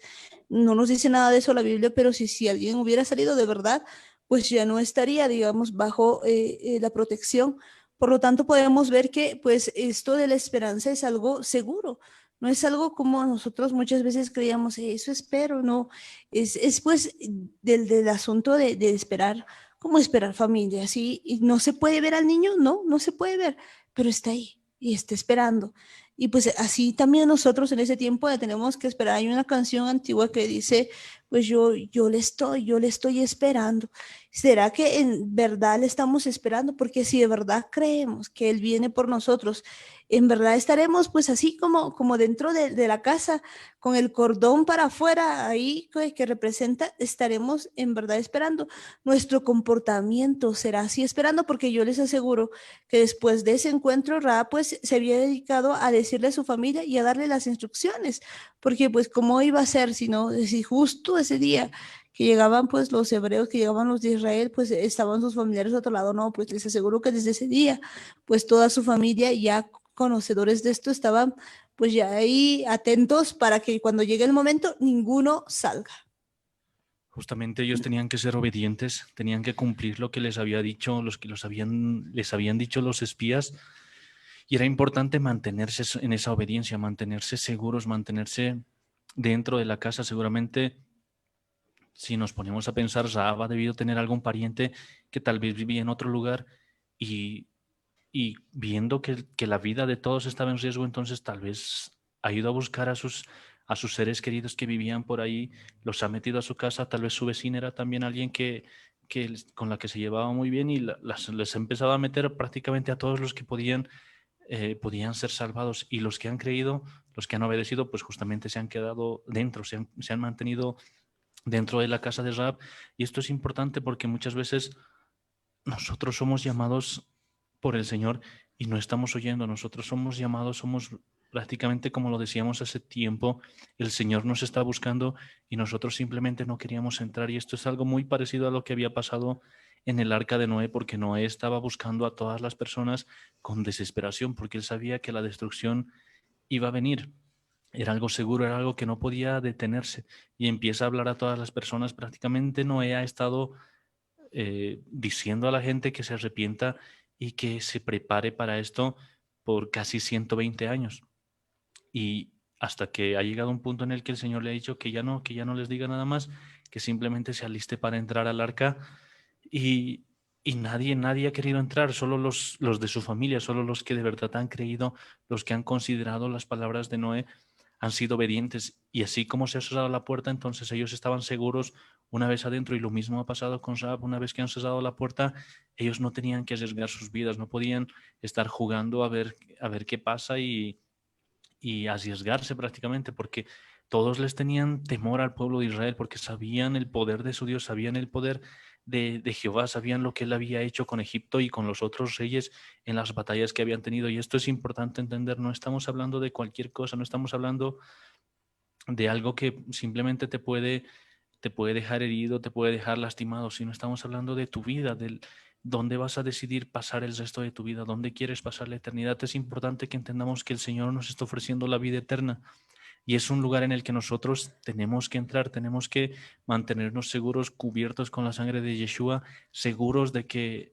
no nos dice nada de eso la Biblia, pero si alguien hubiera salido de verdad, pues ya no estaría, digamos, bajo la protección. Por lo tanto, podemos ver que pues esto de la esperanza es algo seguro. No es algo como nosotros muchas veces creíamos, eso espero, no, es pues del asunto de esperar, como esperar familia, ¿sí? Y no se puede ver al niño, no, no se puede ver, pero está ahí y está esperando. Y pues así también nosotros en ese tiempo tenemos que esperar. Hay una canción antigua que dice, pues yo le estoy esperando. ¿Será que en verdad le estamos esperando? Porque si de verdad creemos que Él viene por nosotros, en verdad estaremos pues así como dentro de la casa, con el cordón para afuera, ahí que representa, estaremos en verdad esperando. Nuestro comportamiento será así esperando, porque yo les aseguro que después de ese encuentro, Ra pues se había dedicado a decirle a su familia y a darle las instrucciones, porque pues cómo iba a ser, si justo ese día que llegaban pues los hebreos, que llegaban los de Israel, pues estaban sus familiares a otro lado. No, pues les aseguro que desde ese día, pues toda su familia, ya conocedores de esto, estaban pues ya ahí atentos para que cuando llegue el momento ninguno salga. Justamente ellos tenían que ser obedientes, tenían que cumplir lo que les había dicho, les habían dicho los espías, y era importante mantenerse en esa obediencia, mantenerse seguros, mantenerse dentro de la casa. Seguramente, si nos ponemos a pensar, Rahab ha debido tener algún pariente que tal vez vivía en otro lugar y, y viendo que la vida de todos estaba en riesgo, entonces tal vez ha ido a buscar a sus seres queridos que vivían por ahí, los ha metido a su casa. Tal vez su vecina era también alguien con la que se llevaba muy bien, y les empezaba a meter prácticamente a todos los que podían ser salvados, y los que han creído, los que han obedecido, pues justamente se han quedado dentro, se han mantenido dentro de la casa de Rahab. Y esto es importante porque muchas veces nosotros somos llamados por el Señor y no estamos oyendo. Nosotros somos llamados, somos prácticamente como lo decíamos hace tiempo, el Señor nos está buscando y nosotros simplemente no queríamos entrar. Y esto es algo muy parecido a lo que había pasado en el arca de Noé, porque Noé estaba buscando a todas las personas con desesperación, porque él sabía que la destrucción iba a venir. Era algo seguro, era algo que no podía detenerse. Y empieza a hablar a todas las personas. Prácticamente Noé ha estado diciendo a la gente que se arrepienta y que se prepare para esto por casi 120 años. Y hasta que ha llegado un punto en el que el Señor le ha dicho que ya no les diga nada más, que simplemente se aliste para entrar al arca. Y, y nadie ha querido entrar, solo los de su familia, solo los que de verdad han creído, los que han considerado las palabras de Noé, han sido obedientes. Y así como se ha cerrado la puerta, entonces ellos estaban seguros una vez adentro. Y lo mismo ha pasado con Saab. Una vez que han cerrado la puerta, ellos no tenían que arriesgar sus vidas, no podían estar jugando a ver qué pasa y arriesgarse prácticamente, porque todos les tenían temor al pueblo de Israel, porque sabían el poder de su Dios, sabían el poder de Jehová, sabían lo que él había hecho con Egipto y con los otros reyes en las batallas que habían tenido. Y esto es importante entender, no estamos hablando de cualquier cosa, no estamos hablando de algo que simplemente te puede dejar herido, te puede dejar lastimado, sino estamos hablando de tu vida, del dónde vas a decidir pasar el resto de tu vida, dónde quieres pasar la eternidad. Es importante que entendamos que el Señor nos está ofreciendo la vida eterna, y es un lugar en el que nosotros tenemos que entrar, tenemos que mantenernos seguros, cubiertos con la sangre de Yeshua, seguros de que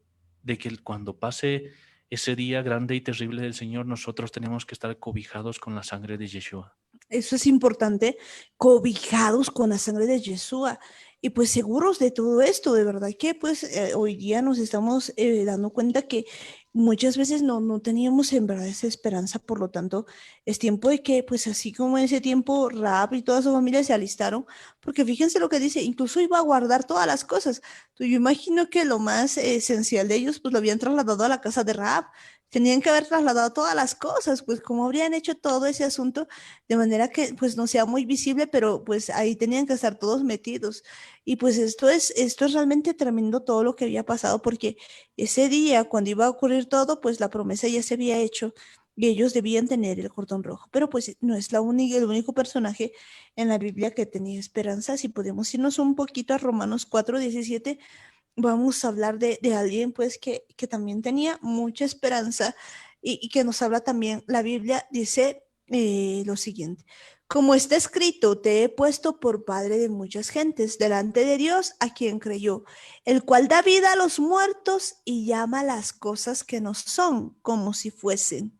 cuando pase ese día grande y terrible del Señor, nosotros tenemos que estar cobijados con la sangre de Yeshua. Eso es importante, cobijados con la sangre de Yeshua. Y pues seguros de todo esto, de verdad que pues hoy día nos estamos dando cuenta que muchas veces no teníamos en verdad esa esperanza. Por lo tanto es tiempo de que pues así como en ese tiempo Rahab y toda su familia se alistaron, porque fíjense lo que dice, incluso iba a guardar todas las cosas. Yo imagino que lo más esencial de ellos pues lo habían trasladado a la casa de Rahab. Tenían que haber trasladado todas las cosas, pues como habrían hecho todo ese asunto de manera que pues no sea muy visible, pero pues ahí tenían que estar todos metidos. Y pues esto es realmente tremendo todo lo que había pasado, porque ese día, cuando iba a ocurrir todo, pues la promesa ya se había hecho y ellos debían tener el cordón rojo. Pero pues no es el único personaje en la Biblia que tenía esperanza. Si podemos irnos un poquito a Romanos 4:17, vamos a hablar de alguien pues que también tenía mucha esperanza y que nos habla también. La Biblia dice lo siguiente: como está escrito, te he puesto por padre de muchas gentes delante de Dios a quien creyó, el cual da vida a los muertos y llama las cosas que no son como si fuesen.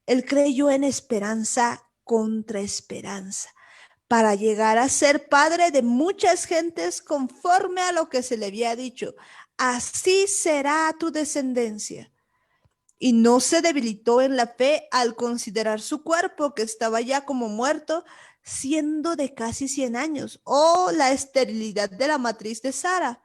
Él creyó en esperanza contra esperanza, para llegar a ser padre de muchas gentes conforme a lo que se le había dicho. Así será tu descendencia. y no se debilitó en la fe al considerar su cuerpo que estaba ya como muerto, siendo de casi 100 años, o la esterilidad de la matriz de Sara.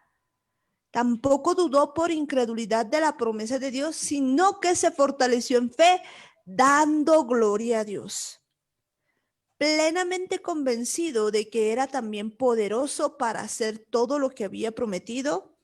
Tampoco dudó por incredulidad de la promesa de Dios, sino que se fortaleció en fe, dando gloria a Dios, plenamente convencido de que era también poderoso para hacer todo lo que había prometido,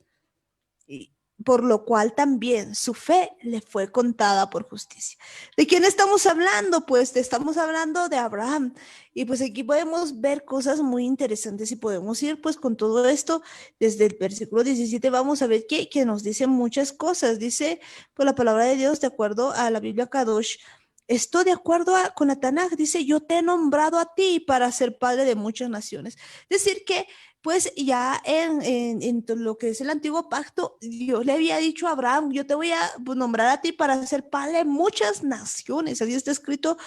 y por lo cual también su fe le fue contada por justicia. ¿De quién estamos hablando? Pues estamos hablando de Abraham. Y pues aquí podemos ver cosas muy interesantes y podemos ir pues con todo esto desde el versículo 17. Vamos a ver que nos dice muchas cosas. Dice pues la palabra de Dios de acuerdo a la Biblia Kadosh. Esto de acuerdo con la Tanaj dice, yo te he nombrado a ti para ser padre de muchas naciones. Es decir que pues ya en lo que es el antiguo pacto, Dios le había dicho a Abraham, yo te voy a nombrar a ti para ser padre de muchas naciones. Así está escrito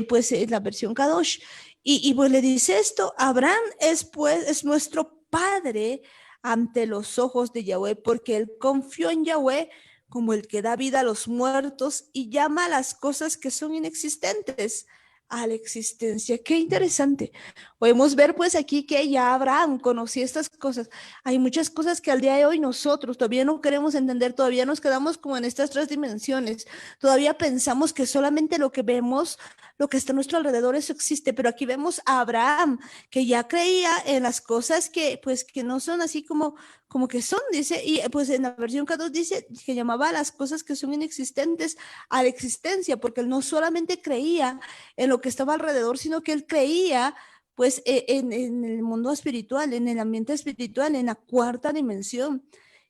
pues en la versión Kadosh. Y pues le dice esto, Abraham es nuestro padre ante los ojos de Yahweh, porque él confió en Yahweh como el que da vida a los muertos y llama a las cosas que son inexistentes a la existencia. Qué interesante. Podemos ver pues aquí que ya Abraham conocía estas cosas. Hay muchas cosas que al día de hoy nosotros todavía no queremos entender, todavía nos quedamos como en estas tres dimensiones. Todavía pensamos que solamente lo que vemos, lo que está a nuestro alrededor, eso existe, pero aquí vemos a Abraham que ya creía en las cosas que pues que no son así como que son, dice, y pues en la versión K2 dice que llamaba a las cosas que son inexistentes a la existencia, porque él no solamente creía en lo que estaba alrededor, sino que él creía pues en el mundo espiritual, en el ambiente espiritual, en la cuarta dimensión.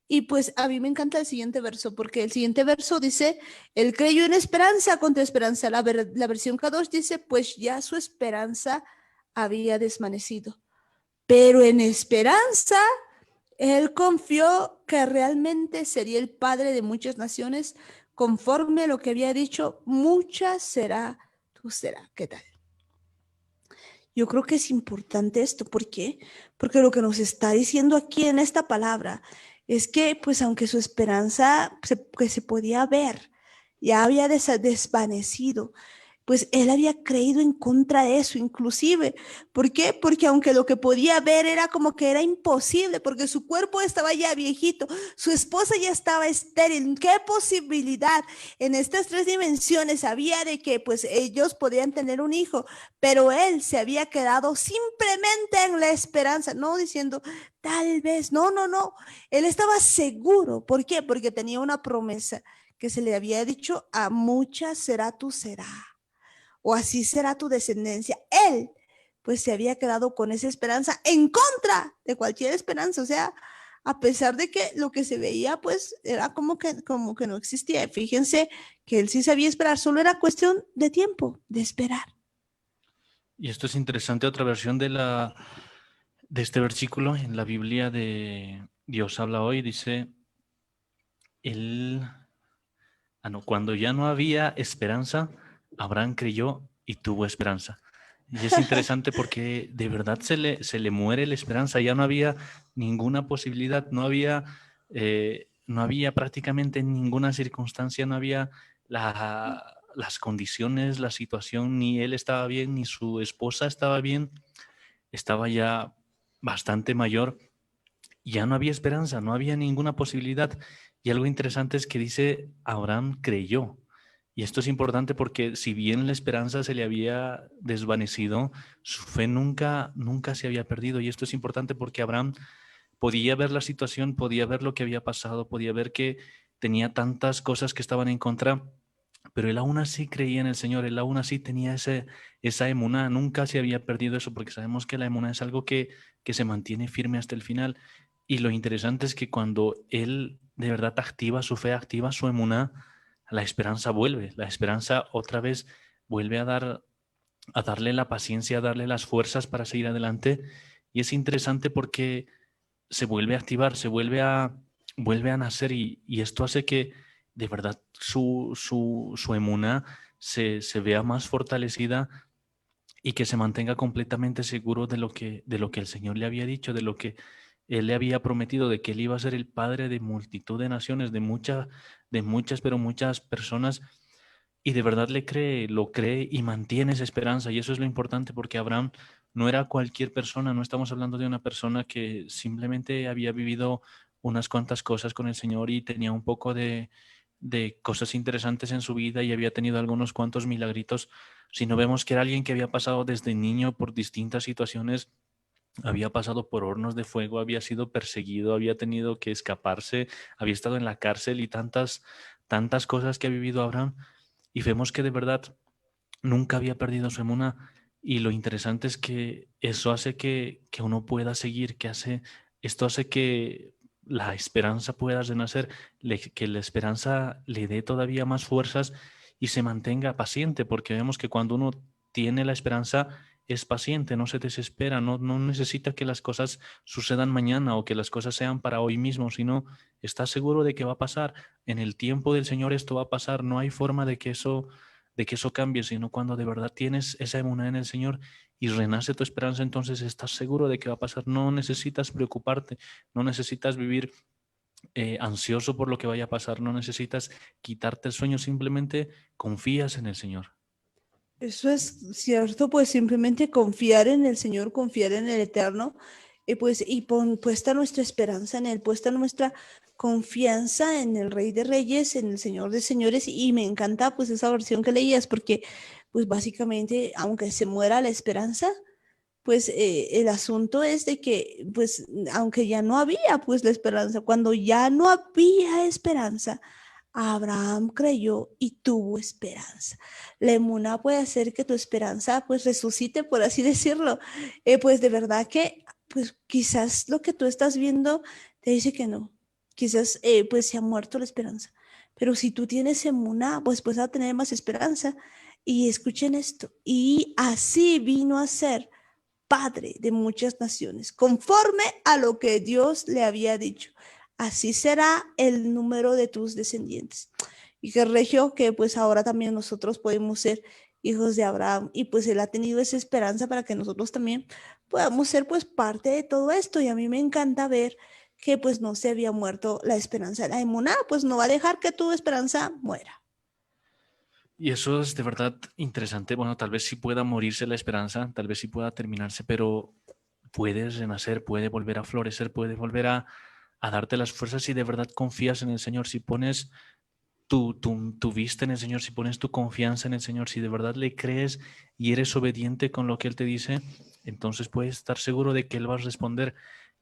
Y pues a mí me encanta el siguiente verso, porque el siguiente verso dice, él creyó en esperanza contra esperanza. La versión K2 dice, pues ya su esperanza había desvanecido. Pero en esperanza, él confió que realmente sería el padre de muchas naciones, conforme a lo que había dicho, mucha será tu será. ¿Qué tal? Yo creo que es importante esto. ¿Por qué? Porque lo que nos está diciendo aquí en esta palabra es que, pues, aunque su esperanza que se podía ver, ya había desvanecido, pues él había creído en contra de eso, inclusive. ¿Por qué? Porque aunque lo que podía ver era como que era imposible, porque su cuerpo estaba ya viejito, su esposa ya estaba estéril, ¿qué posibilidad en estas tres dimensiones había de que pues ellos podían tener un hijo? Pero él se había quedado simplemente en la esperanza, no diciendo tal vez, no, no, no, él estaba seguro. ¿Por qué? Porque tenía una promesa que se le había dicho, a muchas será tu será, o así será tu descendencia. Él, pues se había quedado con esa esperanza en contra de cualquier esperanza, o sea, a pesar de que lo que se veía, pues era como que no existía. Fíjense que él sí sabía esperar, solo era cuestión de tiempo, de esperar. Y esto es interesante, otra versión de este versículo en la Biblia de Dios habla hoy, dice, él, no, cuando ya no había esperanza, Abraham creyó y tuvo esperanza. Y es interesante porque de verdad se le muere la esperanza, ya no había ninguna posibilidad, no había prácticamente ninguna circunstancia, no había las condiciones, la situación, ni él estaba bien, ni su esposa estaba bien, estaba ya bastante mayor, ya no había esperanza, no había ninguna posibilidad. Y algo interesante es que dice, Abraham creyó. Y esto es importante porque si bien la esperanza se le había desvanecido, su fe nunca se había perdido. Y esto es importante porque Abraham podía ver la situación, podía ver lo que había pasado, podía ver que tenía tantas cosas que estaban en contra, pero él aún así creía en el Señor, él aún así tenía esa emuná, nunca se había perdido eso, porque sabemos que la emuná es algo que se mantiene firme hasta el final. Y lo interesante es que cuando él de verdad activa su fe, activa su emuná, la esperanza vuelve, la esperanza otra vez vuelve a darle la paciencia, a darle las fuerzas para seguir adelante. Y es interesante porque se vuelve a activar, vuelve a nacer y esto hace que de verdad su emuná se vea más fortalecida y que se mantenga completamente seguro de lo que el Señor le había dicho, de lo que Él le había prometido de que él iba a ser el padre de multitud de naciones, de muchas, pero muchas personas, y de verdad le cree, lo cree y mantiene esa esperanza. Y eso es lo importante, porque Abraham no era cualquier persona, no estamos hablando de una persona que simplemente había vivido unas cuantas cosas con el Señor y tenía un poco de cosas interesantes en su vida y había tenido algunos cuantos milagritos, sino vemos que era alguien que había pasado desde niño por distintas situaciones. Había pasado por hornos de fuego, había sido perseguido, había tenido que escaparse, había estado en la cárcel y tantas cosas que ha vivido Abraham. Y vemos que de verdad nunca había perdido su emuna. Y lo interesante es que eso hace que uno pueda seguir, esto hace que la esperanza pueda renacer, que la esperanza le dé todavía más fuerzas y se mantenga paciente, porque vemos que cuando uno tiene la esperanza, es paciente, no se desespera, no necesita que las cosas sucedan mañana o que las cosas sean para hoy mismo, sino está seguro de que va a pasar. En el tiempo del Señor esto va a pasar, no hay forma de que eso cambie, sino cuando de verdad tienes esa emuná en el Señor y renace tu esperanza, entonces estás seguro de que va a pasar. No necesitas preocuparte, no necesitas vivir ansioso por lo que vaya a pasar, no necesitas quitarte el sueño, simplemente confías en el Señor. Eso es cierto, pues simplemente confiar en el Señor, confiar en el Eterno, pues y puesta nuestra esperanza en Él, puesta nuestra confianza en el Rey de Reyes, en el Señor de Señores, y me encanta pues esa versión que leías, porque pues básicamente, aunque se muera la esperanza, pues el asunto es de que, pues, aunque ya no había, pues, la esperanza, cuando ya no había esperanza, Abraham creyó y tuvo esperanza. La emuná puede hacer que tu esperanza, pues, resucite, por así decirlo. Pues, de verdad que, pues, quizás lo que tú estás viendo te dice que no. Quizás, pues, se ha muerto la esperanza. Pero si tú tienes emuná, pues, vas a tener más esperanza. Y escuchen esto. Y así vino a ser padre de muchas naciones, conforme a lo que Dios le había dicho. Así será el número de tus descendientes. Y que regio que pues ahora también nosotros podemos ser hijos de Abraham y pues él ha tenido esa esperanza para que nosotros también podamos ser pues parte de todo esto y a mí me encanta ver que pues no se había muerto la esperanza. La emuná pues no va a dejar que tu esperanza muera. Y eso es de verdad interesante. Bueno, tal vez sí pueda morirse la esperanza, tal vez sí pueda terminarse, pero puede renacer, puede volver a florecer, puede volver a darte las fuerzas si de verdad confías en el Señor, si pones tu vista en el Señor, si pones tu confianza en el Señor, si de verdad le crees y eres obediente con lo que Él te dice, entonces puedes estar seguro de que Él va a responder,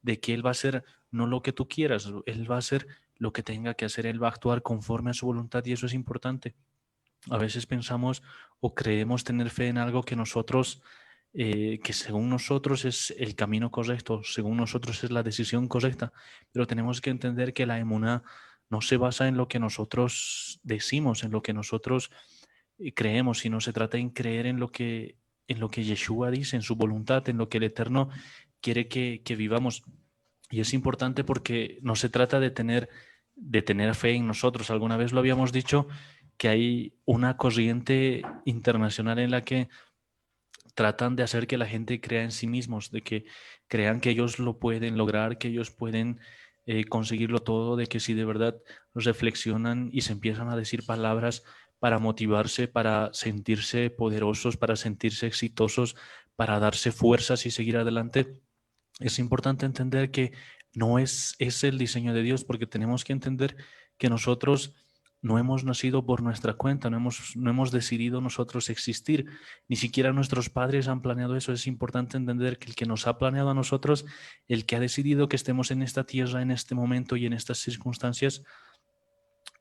de que Él va a hacer no lo que tú quieras, Él va a hacer lo que tenga que hacer, Él va a actuar conforme a su voluntad y eso es importante. A veces pensamos o creemos tener fe en algo que que según nosotros es el camino correcto, según nosotros es la decisión correcta, pero tenemos que entender que la emuná no se basa en lo que nosotros decimos, en lo que nosotros creemos, sino se trata en creer en lo que Yeshua dice, en su voluntad, en lo que el Eterno quiere que vivamos. Y es importante porque no se trata de tener fe en nosotros. Alguna vez lo habíamos dicho que hay una corriente internacional en la que tratan de hacer que la gente crea en sí mismos, de que crean que ellos lo pueden lograr, que ellos pueden conseguirlo todo, de que si de verdad reflexionan y se empiezan a decir palabras para motivarse, para sentirse poderosos, para sentirse exitosos, para darse fuerzas y seguir adelante, es importante entender que no es el diseño de Dios, porque tenemos que entender que nosotros no hemos nacido por nuestra cuenta, no hemos decidido nosotros existir, ni siquiera nuestros padres han planeado eso. Es importante entender que el que nos ha planeado a nosotros, el que ha decidido que estemos en esta tierra, en este momento y en estas circunstancias,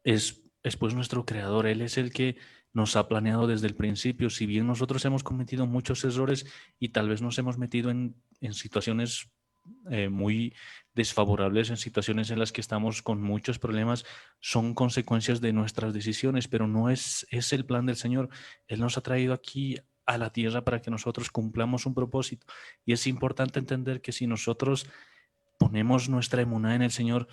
es pues nuestro creador. Él es el que nos ha planeado desde el principio. Si bien nosotros hemos cometido muchos errores y tal vez nos hemos metido en situaciones muy desfavorables, en situaciones en las que estamos con muchos problemas, son consecuencias de nuestras decisiones, pero no es el plan del Señor. Él nos ha traído aquí a la tierra para que nosotros cumplamos un propósito. Y es importante entender que si nosotros ponemos nuestra emuná en el Señor,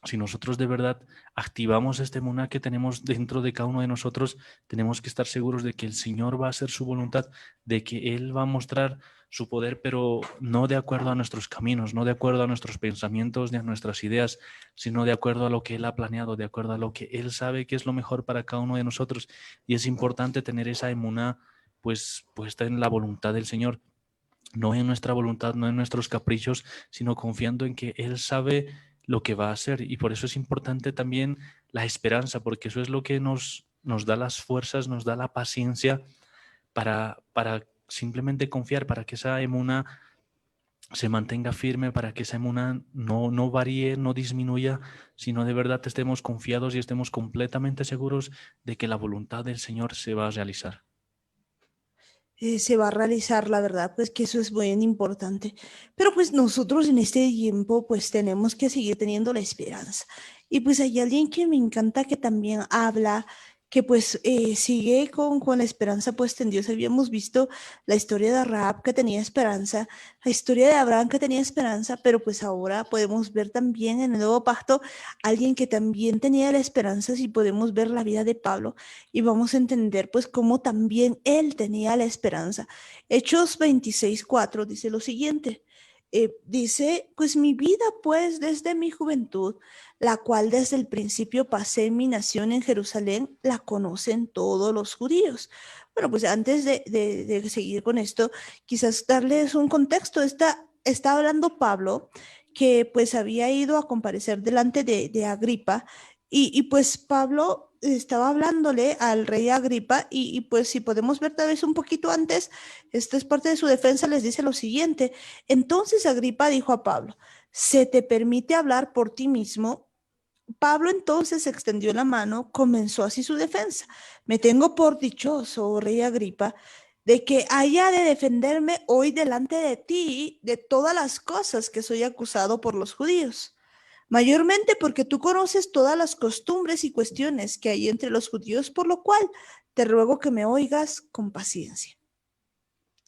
Si nosotros de verdad activamos este emuná que tenemos dentro de cada uno de nosotros, tenemos que estar seguros de que el Señor va a hacer su voluntad, de que Él va a mostrar su poder, pero no de acuerdo a nuestros caminos, no de acuerdo a nuestros pensamientos ni a nuestras ideas, sino de acuerdo a lo que Él ha planeado, de acuerdo a lo que Él sabe que es lo mejor para cada uno de nosotros. Y es importante tener esa emuná pues puesta en la voluntad del Señor, no en nuestra voluntad, no en nuestros caprichos, sino confiando en que Él sabe lo que va a hacer. Y por eso es importante también la esperanza, porque eso es lo que nos da las fuerzas, nos da la paciencia para simplemente confiar, para que esa emuna se mantenga firme, para que esa emuna no varíe, no disminuya, sino de verdad estemos confiados y estemos completamente seguros de que la voluntad del Señor se va a realizar. Se va a realizar, la verdad, pues que eso es muy importante. Pero pues nosotros en este tiempo pues tenemos que seguir teniendo la esperanza. Y pues hay alguien que me encanta que también habla, que pues sigue con la esperanza puesta en Dios. Habíamos visto la historia de Rahab que tenía esperanza, la historia de Abraham que tenía esperanza, pero pues ahora podemos ver también en el nuevo pacto alguien que también tenía la esperanza, si podemos ver la vida de Pablo y vamos a entender pues cómo también él tenía la esperanza. Hechos 26:4 dice lo siguiente. Dice, pues mi vida pues desde mi juventud, la cual desde el principio pasé en mi nación en Jerusalén, la conocen todos los judíos. Bueno, pues antes de seguir con esto, quizás darles un contexto. Está hablando Pablo, que pues había ido a comparecer delante de Agripa, y pues Pablo estaba hablándole al rey Agripa y pues si podemos ver tal vez un poquito antes, esta es parte de su defensa, les dice lo siguiente. Entonces Agripa dijo a Pablo, ¿se te permite hablar por ti mismo? Pablo entonces extendió la mano, comenzó así su defensa. Me tengo por dichoso, oh rey Agripa, de que haya de defenderme hoy delante de ti de todas las cosas que soy acusado por los judíos. Mayormente porque tú conoces todas las costumbres y cuestiones que hay entre los judíos, por lo cual te ruego que me oigas con paciencia.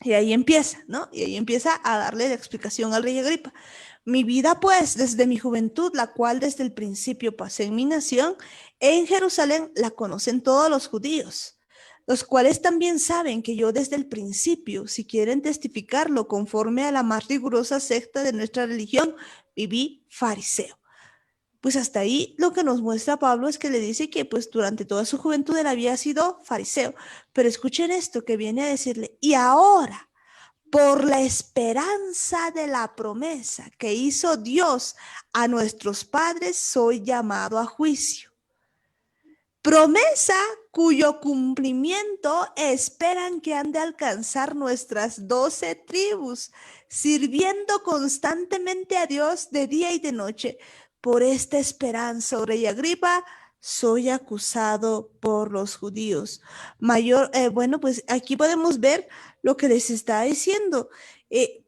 Y ahí empieza, ¿no? Y ahí empieza a darle la explicación al rey Agripa. Mi vida, pues, desde mi juventud, la cual desde el principio pasé en mi nación, en Jerusalén la conocen todos los judíos, los cuales también saben que yo desde el principio, si quieren testificarlo conforme a la más rigurosa secta de nuestra religión, viví fariseo. Pues hasta ahí lo que nos muestra Pablo es que le dice que pues durante toda su juventud él había sido fariseo. Pero escuchen esto que viene a decirle, y ahora, por la esperanza de la promesa que hizo Dios a nuestros padres, soy llamado a juicio. Promesa cuyo cumplimiento esperan que han de alcanzar nuestras 12 tribus, sirviendo constantemente a Dios de día y de noche. Por esta esperanza, oh rey Agripa, soy acusado por los judíos. Bueno, pues aquí podemos ver lo que les está diciendo.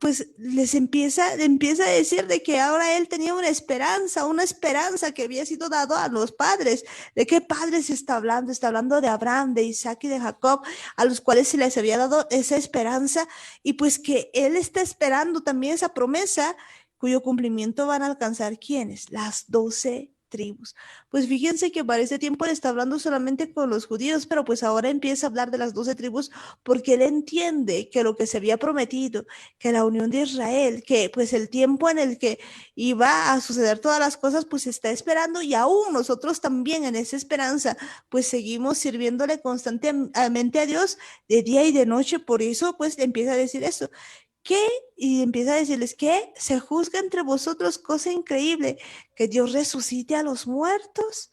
Pues les empieza a decir de que ahora él tenía una esperanza que había sido dado a los padres. ¿De qué padres está hablando? Está hablando de Abraham, de Isaac y de Jacob, a los cuales se les había dado esa esperanza y pues que él está esperando también esa promesa cuyo cumplimiento van a alcanzar ¿quiénes? Las 12 tribus. Pues fíjense que para ese tiempo él está hablando solamente con los judíos, pero pues ahora empieza a hablar de las 12 tribus porque él entiende que lo que se había prometido, que la unión de Israel, que pues el tiempo en el que iba a suceder todas las cosas, pues está esperando y aún nosotros también en esa esperanza, pues seguimos sirviéndole constantemente a Dios de día y de noche. Por eso pues empieza a decir eso. ¿Qué? Y empieza a decirles que se juzga entre vosotros cosa increíble, que Dios resucite a los muertos.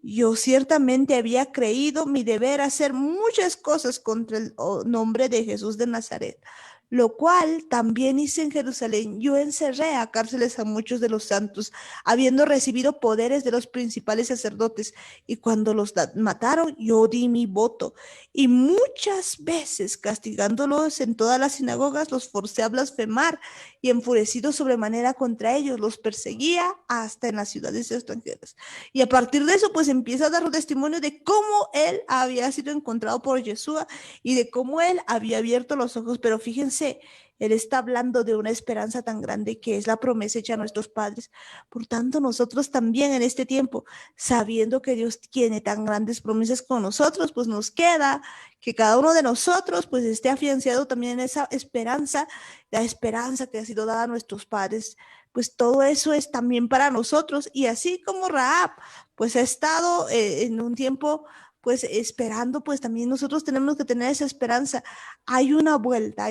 Yo ciertamente había creído mi deber hacer muchas cosas contra el nombre de Jesús de Nazaret, lo cual también hice en Jerusalén. Yo encerré a cárceles a muchos de los santos, habiendo recibido poderes de los principales sacerdotes, y cuando los mataron, yo di mi voto, y muchas veces castigándolos en todas las sinagogas, los forcé a blasfemar, y enfurecido sobremanera contra ellos, los perseguía hasta en las ciudades extranjeras. Y a partir de eso, pues empieza a dar testimonio de cómo él había sido encontrado por Yeshua y de cómo él había abierto los ojos. Pero fíjense dice, Él está hablando de una esperanza tan grande que es la promesa hecha a nuestros padres. Por tanto, nosotros también en este tiempo, sabiendo que Dios tiene tan grandes promesas con nosotros, pues nos queda que cada uno de nosotros pues esté afianzado también en esa esperanza, la esperanza que ha sido dada a nuestros padres. Pues todo eso es también para nosotros. Y así como Rahab, pues ha estado en un tiempo pues esperando, pues también nosotros tenemos que tener esa esperanza. Hay una vuelta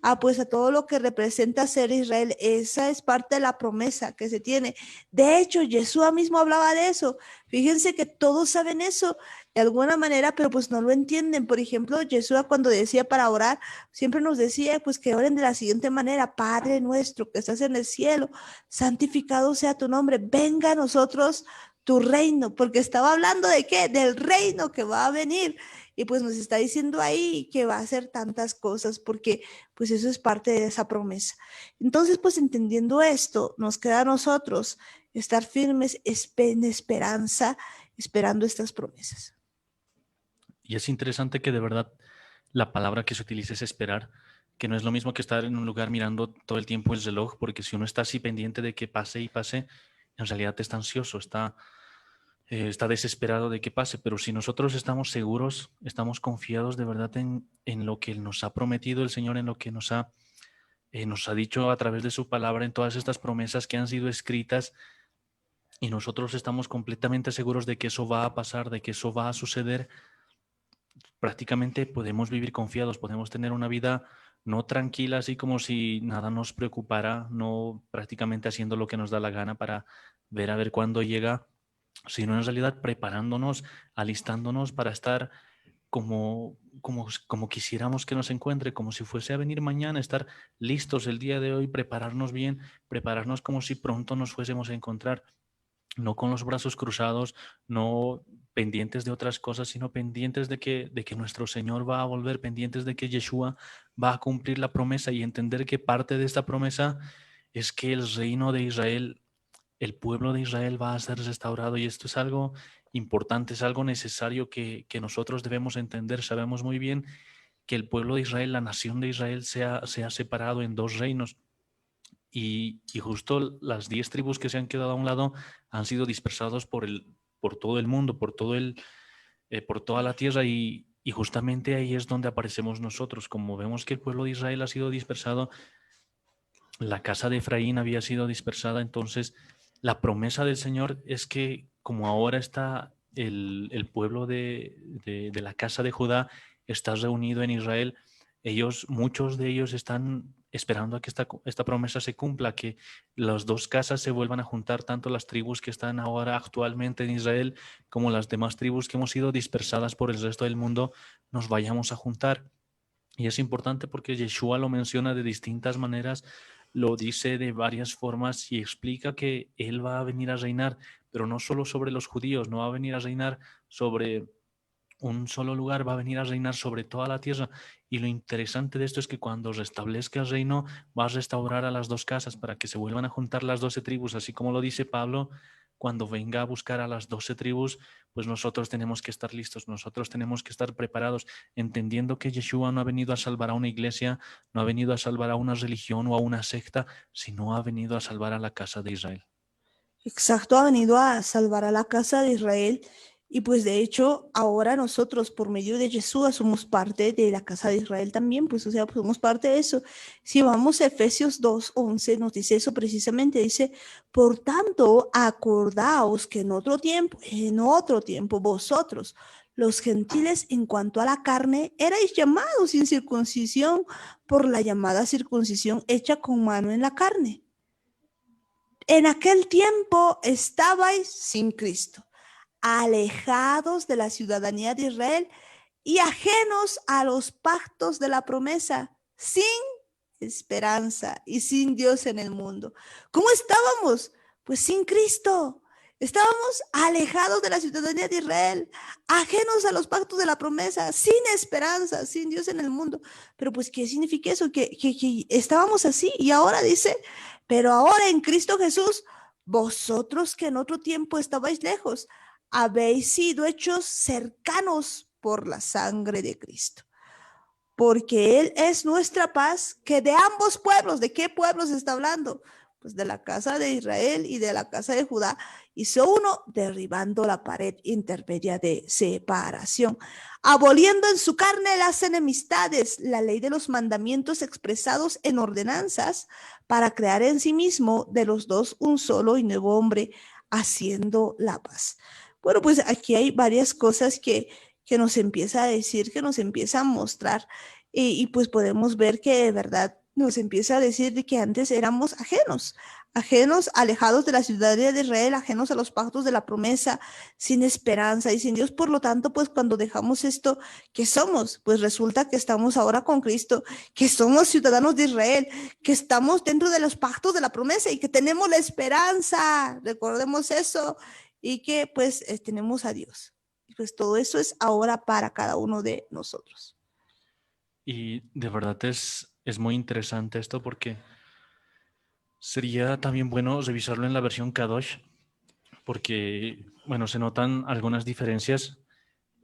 a pues a todo lo que representa ser Israel. Esa es parte de la promesa que se tiene. De hecho, Yeshua mismo hablaba de eso. Fíjense que todos saben eso de alguna manera, pero pues no lo entienden. Por ejemplo, Yeshua cuando decía para orar, siempre nos decía pues que oren de la siguiente manera: Padre nuestro que estás en el cielo, santificado sea tu nombre, venga a nosotros tu reino, porque estaba hablando de qué, del reino que va a venir. Y pues nos está diciendo ahí que va a hacer tantas cosas, porque pues eso es parte de esa promesa. Entonces, pues entendiendo esto, nos queda a nosotros estar firmes en esperanza, esperando estas promesas. Y es interesante que de verdad la palabra que se utiliza es esperar, que no es lo mismo que estar en un lugar mirando todo el tiempo el reloj, porque si uno está así pendiente de que pase y pase, en realidad está ansioso, está desesperado de que pase. Pero si nosotros estamos seguros, estamos confiados de verdad en lo que nos ha prometido el Señor, en lo que nos ha dicho a través de su palabra, en todas estas promesas que han sido escritas, y nosotros estamos completamente seguros de que eso va a pasar, de que eso va a suceder, prácticamente podemos vivir confiados, podemos tener una vida no tranquila, así como si nada nos preocupara, no prácticamente haciendo lo que nos da la gana para ver a ver cuándo llega, sino en realidad preparándonos, alistándonos para estar como quisiéramos que nos encuentre, como si fuese a venir mañana, estar listos el día de hoy, prepararnos bien, prepararnos como si pronto nos fuésemos a encontrar, no con los brazos cruzados, no pendientes de otras cosas, sino pendientes de que nuestro Señor va a volver, pendientes de que Yeshua va a cumplir la promesa, y entender que parte de esta promesa es que el reino de Israel, el pueblo de Israel va a ser restaurado. Y esto es algo importante, es algo necesario que nosotros debemos entender. Sabemos muy bien que el pueblo de Israel, la nación de Israel, se ha separado en dos reinos. Y justo las 10 tribus que se han quedado a un lado han sido dispersados por todo el mundo, por toda la tierra, y justamente ahí es donde aparecemos nosotros. Como vemos que el pueblo de Israel ha sido dispersado, la casa de Efraín había sido dispersada, entonces la promesa del Señor es que como ahora está el pueblo de la casa de Judá, está reunido en Israel, muchos de ellos están esperando a que esta promesa se cumpla, que las dos casas se vuelvan a juntar, tanto las tribus que están ahora actualmente en Israel como las demás tribus que hemos sido dispersadas por el resto del mundo, nos vayamos a juntar. Y es importante porque Yeshua lo menciona de distintas maneras, lo dice de varias formas y explica que Él va a venir a reinar, pero no solo sobre los judíos, no va a venir a reinar sobre un solo lugar, va a venir a reinar sobre toda la tierra. Y lo interesante de esto es que cuando restablezca el reino, va a restaurar a las dos casas para que se vuelvan a juntar las 12 tribus, así como lo dice Pablo. Cuando venga a buscar a las 12 tribus, pues nosotros tenemos que estar listos, nosotros tenemos que estar preparados, entendiendo que Yeshua no ha venido a salvar a una iglesia, no ha venido a salvar a una religión o a una secta, sino ha venido a salvar a la casa de Israel. Exacto, ha venido a salvar a la casa de Israel. Y pues de hecho, ahora nosotros por medio de Jesús somos parte de la casa de Israel también, pues o sea, pues, somos parte de eso. Si vamos a Efesios 2:11, nos dice eso precisamente, dice: por tanto, acordaos que en otro tiempo, vosotros, los gentiles, en cuanto a la carne, erais llamados sin circuncisión por la llamada circuncisión hecha con mano en la carne. En aquel tiempo estabais sin Cristo, alejados de la ciudadanía de Israel y ajenos a los pactos de la promesa, sin esperanza y sin Dios en el mundo. ¿Cómo estábamos? Pues sin Cristo. Estábamos alejados de la ciudadanía de Israel, ajenos a los pactos de la promesa, sin esperanza, sin Dios en el mundo. Pero pues, ¿qué significa eso? Que estábamos así, y ahora dice: pero ahora en Cristo Jesús, vosotros que en otro tiempo estabais lejos, habéis sido hechos cercanos por la sangre de Cristo. porque Él es nuestra paz, que de ambos pueblos, ¿de qué pueblos está hablando? Pues de la casa de Israel y de la casa de Judá, hizo uno, derribando la pared intermedia de separación, aboliendo en su carne las enemistades, la ley de los mandamientos expresados en ordenanzas, para crear en sí mismo de los dos un solo y nuevo hombre, haciendo la paz. Bueno, pues aquí hay varias cosas que nos empieza a decir, que nos empieza a mostrar, pues podemos ver que de verdad nos empieza a decir de que antes éramos ajenos, ajenos, alejados de la ciudadanía de Israel, ajenos a los pactos de la promesa, sin esperanza y sin Dios. Por lo tanto, pues cuando dejamos esto, ¿qué somos? Pues resulta que estamos ahora con Cristo, que somos ciudadanos de Israel, que estamos dentro de los pactos de la promesa y que tenemos la esperanza, recordemos eso, y que pues tenemos a Dios. Pues todo eso es ahora para cada uno de nosotros. Y de verdad es muy interesante esto porque sería también bueno revisarlo en la versión Kadosh, porque, bueno, se notan algunas diferencias.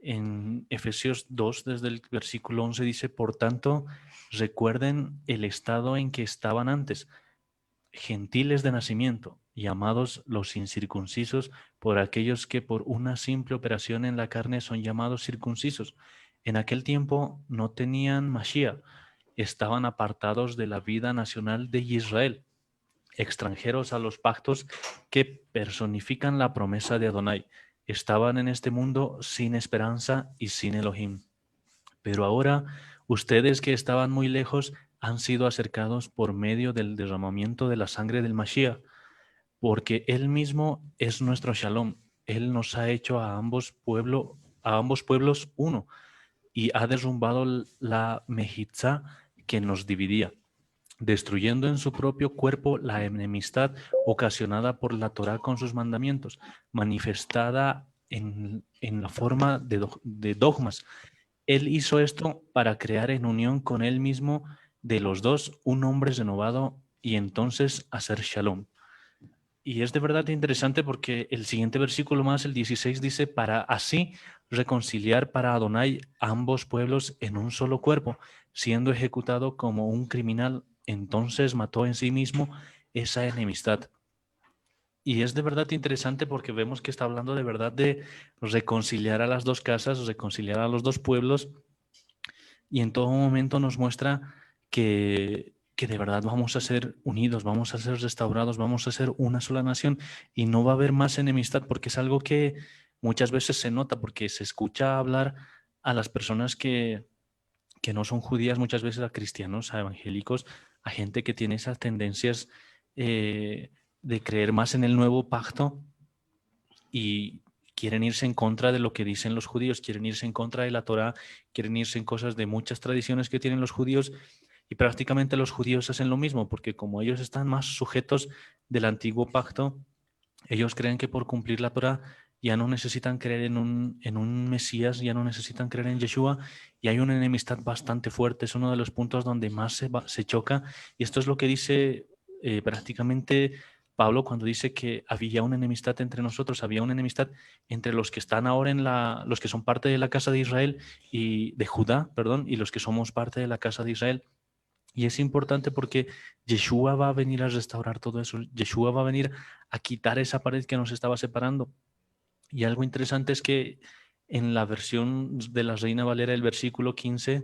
En Efesios 2, desde el versículo 11, dice, por tanto, recuerden el estado en que estaban antes, gentiles de nacimiento, llamados los incircuncisos por aquellos que por una simple operación en la carne son llamados circuncisos. En aquel tiempo no tenían Mashiach, estaban apartados de la vida nacional de Israel, extranjeros a los pactos que personifican la promesa de Adonai. Estaban en este mundo sin esperanza y sin Elohim. Pero ahora ustedes que estaban muy lejos han sido acercados por medio del derramamiento de la sangre del Mashiach, porque Él mismo es nuestro Shalom. Él nos ha hecho a ambos pueblos uno y ha derrumbado la Mejitzá que nos dividía, destruyendo en su propio cuerpo la enemistad ocasionada por la Torá con sus mandamientos, manifestada en la forma de dogmas. Él hizo esto para crear en unión con Él mismo de los dos un hombre renovado y entonces hacer shalom. Y es de verdad interesante porque el siguiente versículo más, el 16, dice, para así reconciliar para Adonai ambos pueblos en un solo cuerpo, siendo ejecutado como un criminal, entonces mató en sí mismo esa enemistad. Y es de verdad interesante porque vemos que está hablando de verdad de reconciliar a las dos casas, reconciliar a los dos pueblos, y en todo momento nos muestra que de verdad vamos a ser unidos, vamos a ser restaurados, vamos a ser una sola nación y no va a haber más enemistad, porque es algo que muchas veces se nota, porque se escucha hablar a las personas que no son judías, muchas veces a cristianos, a evangélicos, a gente que tiene esas tendencias de creer más en el nuevo pacto y quieren irse en contra de lo que dicen los judíos, quieren irse en contra de la Torá, quieren irse en cosas de muchas tradiciones que tienen los judíos, y prácticamente los judíos hacen lo mismo, porque como ellos están más sujetos del antiguo pacto, ellos creen que por cumplir la Torá ya no necesitan creer en un Mesías, ya no necesitan creer en Yeshua, y hay una enemistad bastante fuerte. Es uno de los puntos donde más se choca, y esto es lo que dice prácticamente Pablo cuando dice que había una enemistad entre nosotros, había una enemistad entre los que están ahora los que son parte de la casa de Israel y de Judá, perdón, y los que somos parte de la casa de Israel. Y es importante porque Yeshua va a venir a restaurar todo eso. Yeshua va a venir a quitar esa pared que nos estaba separando. Y algo interesante es que en la versión de la Reina Valera, el versículo 15,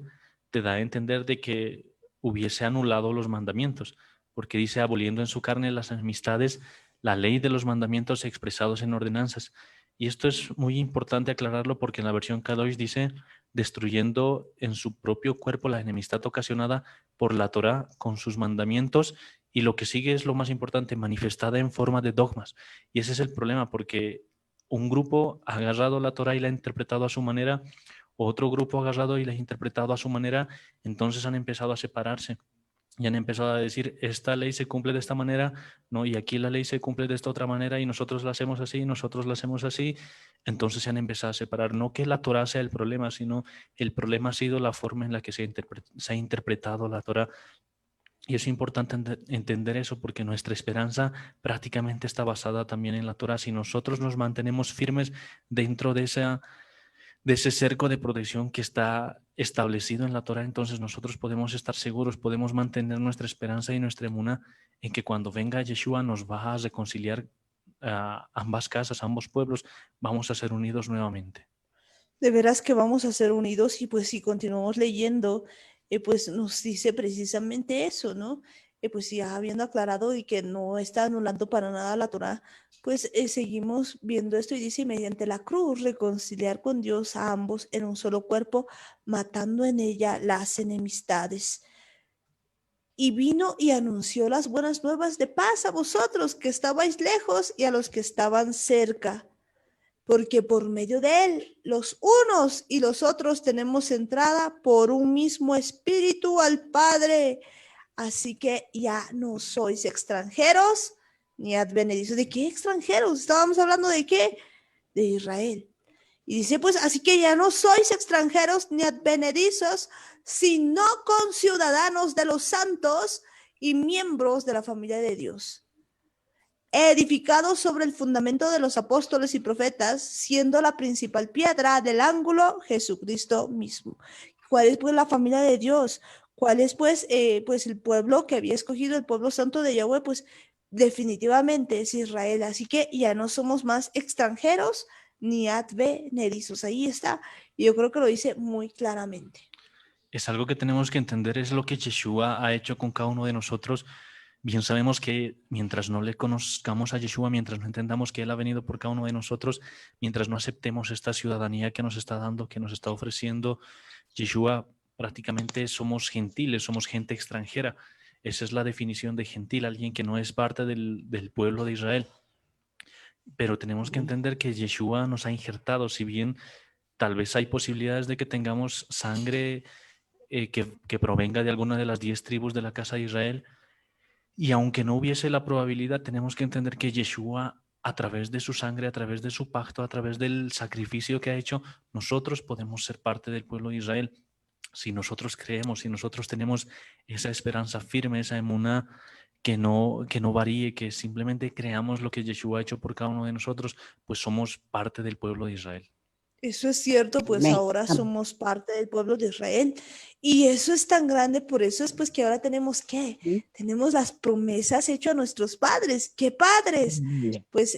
te da a entender de que hubiese anulado los mandamientos, porque dice, aboliendo en su carne las amistades, la ley de los mandamientos expresados en ordenanzas. Y esto es muy importante aclararlo porque en la versión Kadosh dice, destruyendo en su propio cuerpo la enemistad ocasionada por la Torá con sus mandamientos, y lo que sigue es lo más importante, manifestada en forma de dogmas. Y ese es el problema, porque un grupo ha agarrado la Torá y la ha interpretado a su manera, otro grupo ha agarrado y la ha interpretado a su manera, entonces han empezado a separarse y han empezado a decir, esta ley se cumple de esta manera, no, y aquí la ley se cumple de esta otra manera y nosotros la hacemos así, nosotros la hacemos así, entonces se han empezado a separar. No que la Torá sea el problema, sino el problema ha sido la forma en la que se ha interpretado la Torá. Y es importante entender eso porque nuestra esperanza prácticamente está basada también en la Torá. Si nosotros nos mantenemos firmes dentro de de ese cerco de protección que está establecido en la Torah, entonces nosotros podemos estar seguros, podemos mantener nuestra esperanza y nuestra emuna en que cuando venga Yeshua nos va a reconciliar a ambas casas, a ambos pueblos, vamos a ser unidos nuevamente. De veras que vamos a ser unidos y pues si continuamos leyendo, pues nos dice precisamente eso, ¿no? Pues ya habiendo aclarado y que no está anulando para nada la Torah, pues seguimos viendo esto y dice, mediante la cruz reconciliar con Dios a ambos en un solo cuerpo, matando en ella las enemistades. Y vino y anunció las buenas nuevas de paz a vosotros que estabais lejos y a los que estaban cerca, porque por medio de él los unos y los otros tenemos entrada por un mismo espíritu al Padre. Así que ya no sois extranjeros ni advenedizos. ¿De qué extranjeros? Estábamos hablando de qué? De Israel. Y dice, pues, así que ya no sois extranjeros ni advenedizos, sino conciudadanos de los santos y miembros de la familia de Dios, edificados sobre el fundamento de los apóstoles y profetas, siendo la principal piedra del ángulo Jesucristo mismo. ¿Cuál es pues la familia de Dios? ¿Cuál es pues, pues el pueblo que había escogido, el pueblo santo de Yahweh? Pues definitivamente es Israel. Así que ya no somos más extranjeros ni advenedizos. Ahí está. Y yo creo que lo dice muy claramente. Es algo que tenemos que entender, es lo que Yeshua ha hecho con cada uno de nosotros. Bien sabemos que mientras no le conozcamos a Yeshua, mientras no entendamos que Él ha venido por cada uno de nosotros, mientras no aceptemos esta ciudadanía que nos está dando, que nos está ofreciendo Yeshua, prácticamente somos gentiles, somos gente extranjera. Esa es la definición de gentil, alguien que no es parte del pueblo de Israel. Pero tenemos que entender que Yeshua nos ha injertado, si bien tal vez hay posibilidades de que tengamos sangre que provenga de alguna de las 10 tribus de la casa de Israel. Y aunque no hubiese la probabilidad, tenemos que entender que Yeshua, a través de su sangre, a través de su pacto, a través del sacrificio que ha hecho, nosotros podemos ser parte del pueblo de Israel. Si nosotros creemos, si nosotros tenemos esa esperanza firme, esa emuná que no varíe, que simplemente creamos lo que Yeshua ha hecho por cada uno de nosotros, pues somos parte del pueblo de Israel. Eso es cierto, pues Amén. ahora somos parte del pueblo de Israel y eso es tan grande, por eso es pues que ahora tenemos ¿qué? Tenemos las promesas hechas a nuestros padres. ¿Qué padres? Pues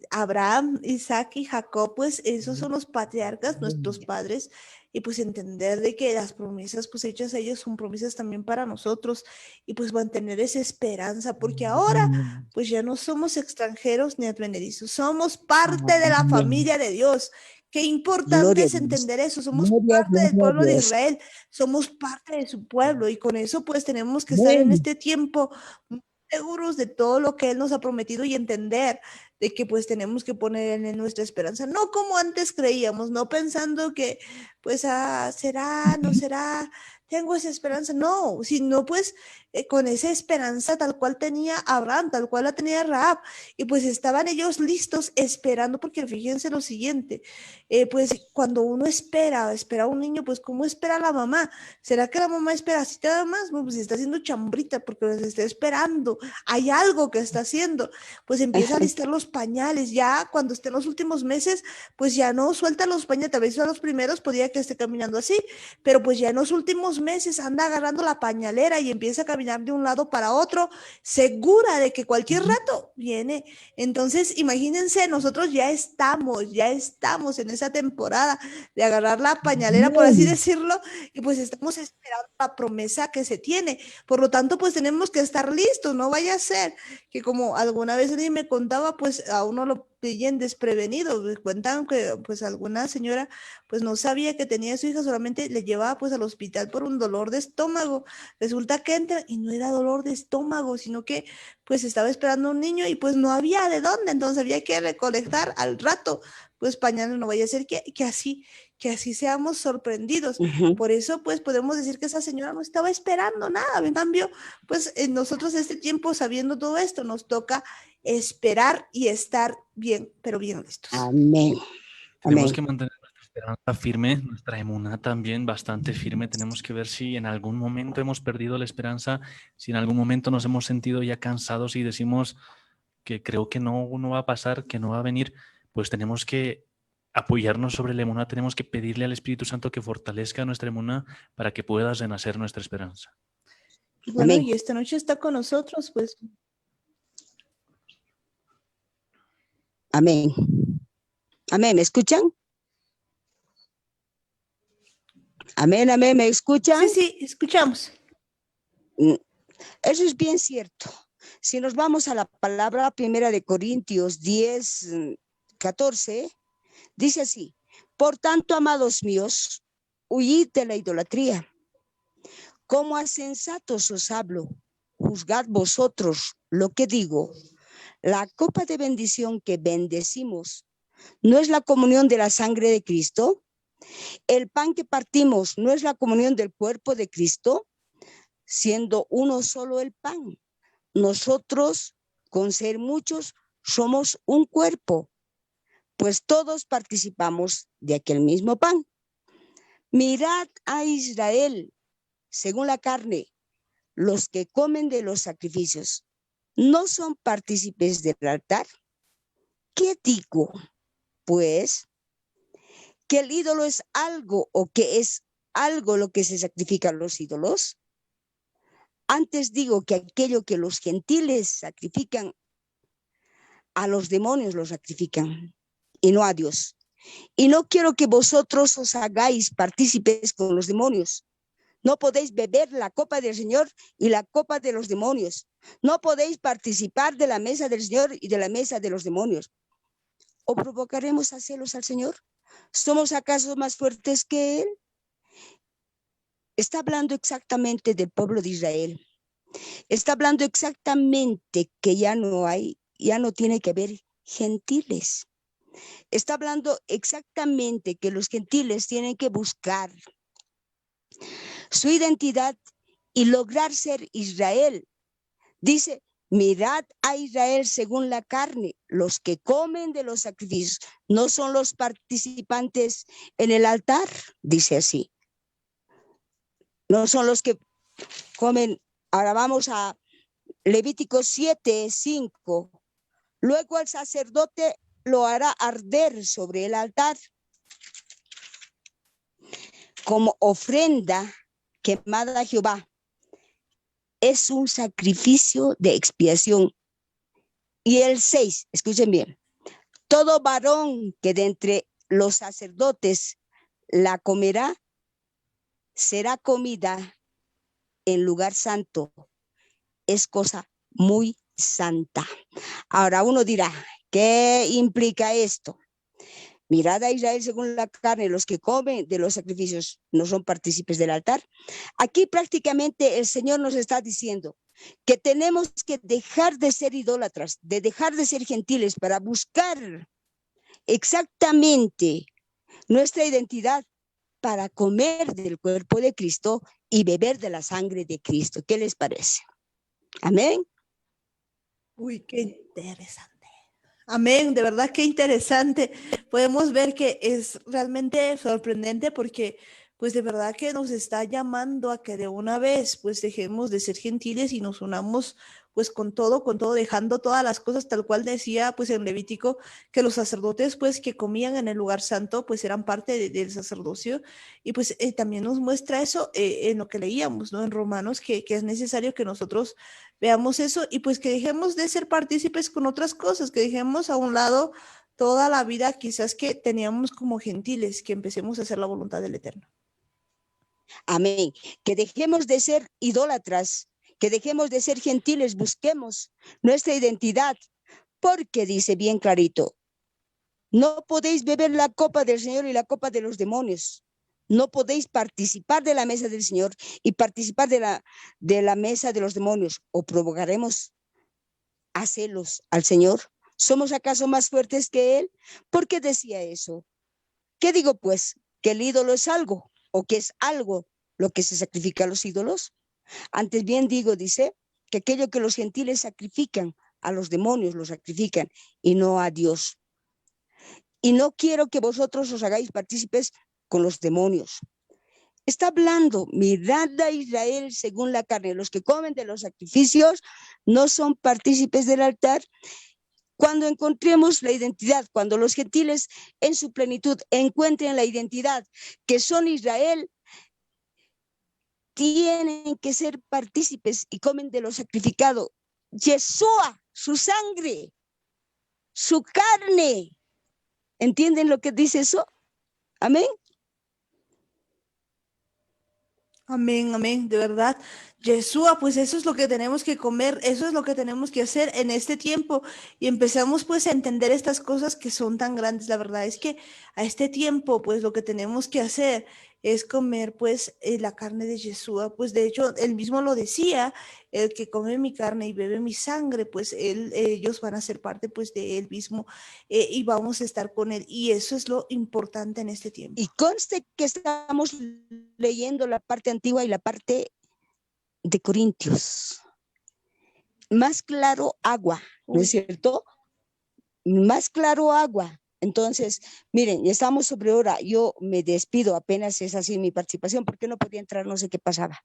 Abraham, Isaac y Jacob, pues esos son los patriarcas, nuestros padres, y pues entender de que las promesas pues hechas a ellos son promesas también para nosotros y pues mantener esa esperanza, porque ahora pues ya no somos extranjeros ni advenedizos, somos parte de la familia de Dios. Qué importante Gloria a es Dios. entender eso. Somos Gloria, parte del gloria a pueblo de Dios. Israel, somos parte de su pueblo y con eso pues tenemos que estar en Amén. este tiempo muy seguros de todo lo que Él nos ha prometido y entender de que pues tenemos que poner en nuestra esperanza, no como antes creíamos, no pensando que pues será, no será, tengo esa esperanza, no, sino pues con esa esperanza tal cual tenía Abraham, tal cual la tenía Rahab, y pues estaban ellos listos esperando, porque fíjense lo siguiente, pues cuando uno espera a un niño, pues ¿cómo espera la mamá? ¿Será que la mamá espera así nada más? Bueno, pues está haciendo chambrita porque los está esperando, hay algo que está haciendo, pues empieza a listar los pañales, ya cuando esté en los últimos meses, pues ya no suelta los pañales, tal vez a los primeros podía que esté caminando así, pero pues ya en los últimos meses anda agarrando la pañalera y empieza a caminar de un lado para otro, segura de que cualquier rato viene. Entonces, imagínense, nosotros ya estamos en esa temporada de agarrar la pañalera, por así decirlo, y pues estamos esperando la promesa que se tiene. Por lo tanto, pues tenemos que estar listos, no vaya a ser que como alguna vez alguien me contaba, pues a uno lo pillen desprevenido. Cuentan que pues alguna señora pues no sabía que tenía a su hija, solamente le llevaba pues al hospital por un dolor de estómago. Resulta que entra y no era dolor de estómago, sino que pues estaba esperando un niño y pues no había de dónde, entonces había que recolectar al rato, pues pañales, no vaya a ser que así seamos sorprendidos. Por eso pues podemos decir que esa señora no estaba esperando nada. En cambio, pues nosotros este tiempo sabiendo todo esto nos toca esperar y estar bien, pero bien listos. Amén. Tenemos Amén. que mantener nuestra esperanza firme, nuestra emuná también bastante firme. Tenemos que ver si en algún momento hemos perdido la esperanza, si en algún momento nos hemos sentido ya cansados y decimos que creo que no va a pasar, que no va a venir, pues tenemos que apoyarnos sobre la emuná, tenemos que pedirle al Espíritu Santo que fortalezca nuestra emuná para que pueda renacer nuestra esperanza. Bueno, Amén. y esta noche está con nosotros, pues. Amén. Amén, ¿me escuchan? Amén, amén, ¿me escuchan? Sí, escuchamos. Eso es bien cierto. Si nos vamos a la palabra primera de Corintios 10, 14, dice así: por tanto, amados míos, huid de la idolatría. Como a sensatos os hablo, juzgad vosotros lo que digo. La copa de bendición que bendecimos, ¿no es la comunión de la sangre de Cristo? El pan que partimos, ¿no es la comunión del cuerpo de Cristo? Siendo uno solo el pan, nosotros, con ser muchos, somos un cuerpo, pues todos participamos de aquel mismo pan. Mirad a Israel, según la carne, los que comen de los sacrificios, ¿no son partícipes del altar? ¿Qué digo? Pues, ¿que el ídolo es algo o que es algo lo que se sacrifican los ídolos? Antes digo que aquello que los gentiles sacrifican, a los demonios los sacrifican y no a Dios. Y no quiero que vosotros os hagáis partícipes con los demonios. No podéis beber la copa del Señor y la copa de los demonios. No podéis participar de la mesa del Señor y de la mesa de los demonios. ¿O provocaremos a celos al Señor? ¿Somos acaso más fuertes que Él? Está hablando exactamente del pueblo de Israel. Está hablando exactamente que ya no tiene que haber gentiles. Está hablando exactamente que los gentiles tienen que buscar su identidad y lograr ser Israel. Dice, mirad a Israel según la carne, los que comen de los sacrificios, no son los participantes en el altar, dice así. No son los que comen. Ahora vamos a Levítico 7, 5. Luego el sacerdote lo hará arder sobre el altar como ofrenda quemada a Jehová. Es un sacrificio de expiación. Y el 6, escuchen bien, todo varón que de entre los sacerdotes la comerá, será comida en lugar santo. Es cosa muy santa. Ahora uno dirá, ¿qué implica esto? Mirad a Israel según la carne, los que comen de los sacrificios no son partícipes del altar. Aquí prácticamente el Señor nos está diciendo que tenemos que dejar de ser idólatras, de dejar de ser gentiles para buscar exactamente nuestra identidad para comer del cuerpo de Cristo y beber de la sangre de Cristo. ¿Qué les parece? Amén. Uy, qué interesante. Amén, de verdad qué interesante. Podemos ver que es realmente sorprendente porque pues de verdad que nos está llamando a que de una vez pues dejemos de ser gentiles y nos unamos pues con todo, dejando todas las cosas tal cual decía pues en Levítico que los sacerdotes pues que comían en el lugar santo pues eran parte del sacerdocio y pues también nos muestra eso en lo que leíamos, ¿no? En Romanos que es necesario que nosotros veamos eso y pues que dejemos de ser partícipes con otras cosas, que dejemos a un lado toda la vida quizás que teníamos como gentiles, que empecemos a hacer la voluntad del Eterno. Amén. Que dejemos de ser idólatras, que dejemos de ser gentiles, busquemos nuestra identidad, porque dice bien clarito, no podéis beber la copa del Señor y la copa de los demonios. No podéis participar de la mesa del Señor y participar de la mesa de los demonios, o provocaremos a celos al Señor. ¿Somos acaso más fuertes que Él? ¿Por qué decía eso? ¿Qué digo pues? ¿Que el ídolo es algo o que es algo lo que se sacrifica a los ídolos? Antes bien digo, dice, que aquello que los gentiles sacrifican a los demonios lo sacrifican y no a Dios. Y no quiero que vosotros os hagáis partícipes con los demonios. Está hablando, mirad a Israel según la carne. Los que comen de los sacrificios no son partícipes del altar. Cuando encontremos la identidad, cuando los gentiles en su plenitud encuentren la identidad que son Israel, tienen que ser partícipes y comen de lo sacrificado. Yeshua, su sangre, su carne. ¿Entienden lo que dice eso? Amén. Amén, amén, de verdad. Yeshua, pues eso es lo que tenemos que comer, eso es lo que tenemos que hacer en este tiempo. Y empezamos pues a entender estas cosas que son tan grandes. La verdad es que a este tiempo pues lo que tenemos que hacer es comer pues la carne de Yeshua. Pues de hecho él mismo lo decía, el que come mi carne y bebe mi sangre, pues ellos van a ser parte pues de él mismo y vamos a estar con él. Y eso es lo importante en este tiempo. Y conste que estamos leyendo la parte antigua y la parte de Corintios. Más claro agua, ¿no es cierto? Más claro agua. Entonces, miren, estamos sobre hora. Yo me despido, apenas es así mi participación, porque no podía entrar, no sé qué pasaba.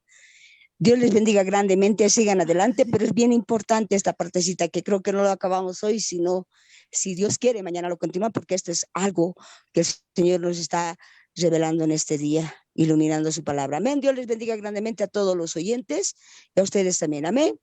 Dios les bendiga grandemente, sigan adelante, pero es bien importante esta partecita que creo que no lo acabamos hoy, sino si Dios quiere, mañana lo continúa, porque esto es algo que el Señor nos está revelando en este día, iluminando su palabra. Amén. Dios les bendiga grandemente a todos los oyentes y a ustedes también. Amén.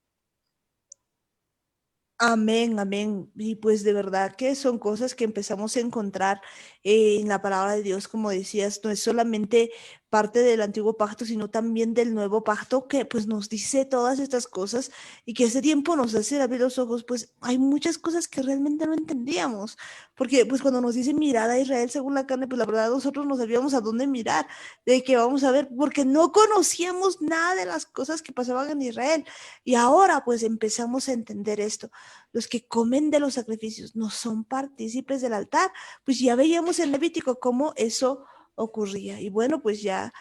Amén, amén. Y pues de verdad que son cosas que empezamos a encontrar en la palabra de Dios, como decías, no es solamente parte del antiguo pacto, sino también del nuevo pacto que pues nos dice todas estas cosas y que ese tiempo nos hace abrir los ojos, pues hay muchas cosas que realmente no entendíamos, porque pues cuando nos dice mirar a Israel según la carne, pues la verdad nosotros no sabíamos a dónde mirar, de que vamos a ver, porque no conocíamos nada de las cosas que pasaban en Israel y ahora pues empezamos a entender esto. Los que comen de los sacrificios no son partícipes del altar, pues ya veíamos en Levítico cómo eso ocurría. Y bueno, pues ya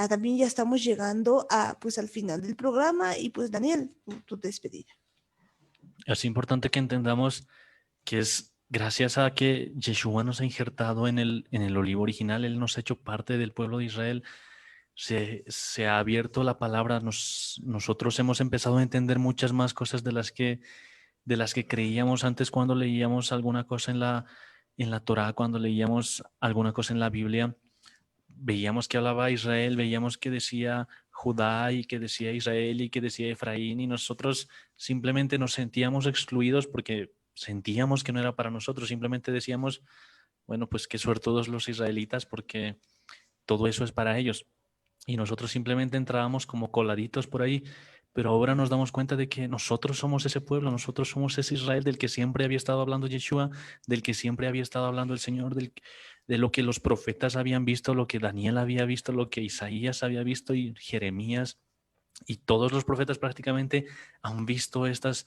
también ya estamos llegando a pues al final del programa y pues Daniel, tu despedida. Es importante que entendamos que es gracias a que Yeshua nos ha injertado en el olivo original, Él nos ha hecho parte del pueblo de Israel, se ha abierto la palabra, nosotros hemos empezado a entender muchas más cosas de las que creíamos antes cuando leíamos alguna cosa en la Torá, cuando leíamos alguna cosa en la Biblia. Veíamos que hablaba Israel, veíamos que decía Judá y que decía Israel y que decía Efraín y nosotros simplemente nos sentíamos excluidos porque sentíamos que no era para nosotros, simplemente decíamos, bueno, pues qué suertudos los israelitas porque todo eso es para ellos. Y nosotros simplemente entrábamos como coladitos por ahí, pero ahora nos damos cuenta de que nosotros somos ese pueblo, nosotros somos ese Israel del que siempre había estado hablando Yeshua, del que siempre había estado hablando el Señor, de lo que los profetas habían visto, lo que Daniel había visto, lo que Isaías había visto y Jeremías y todos los profetas prácticamente han visto este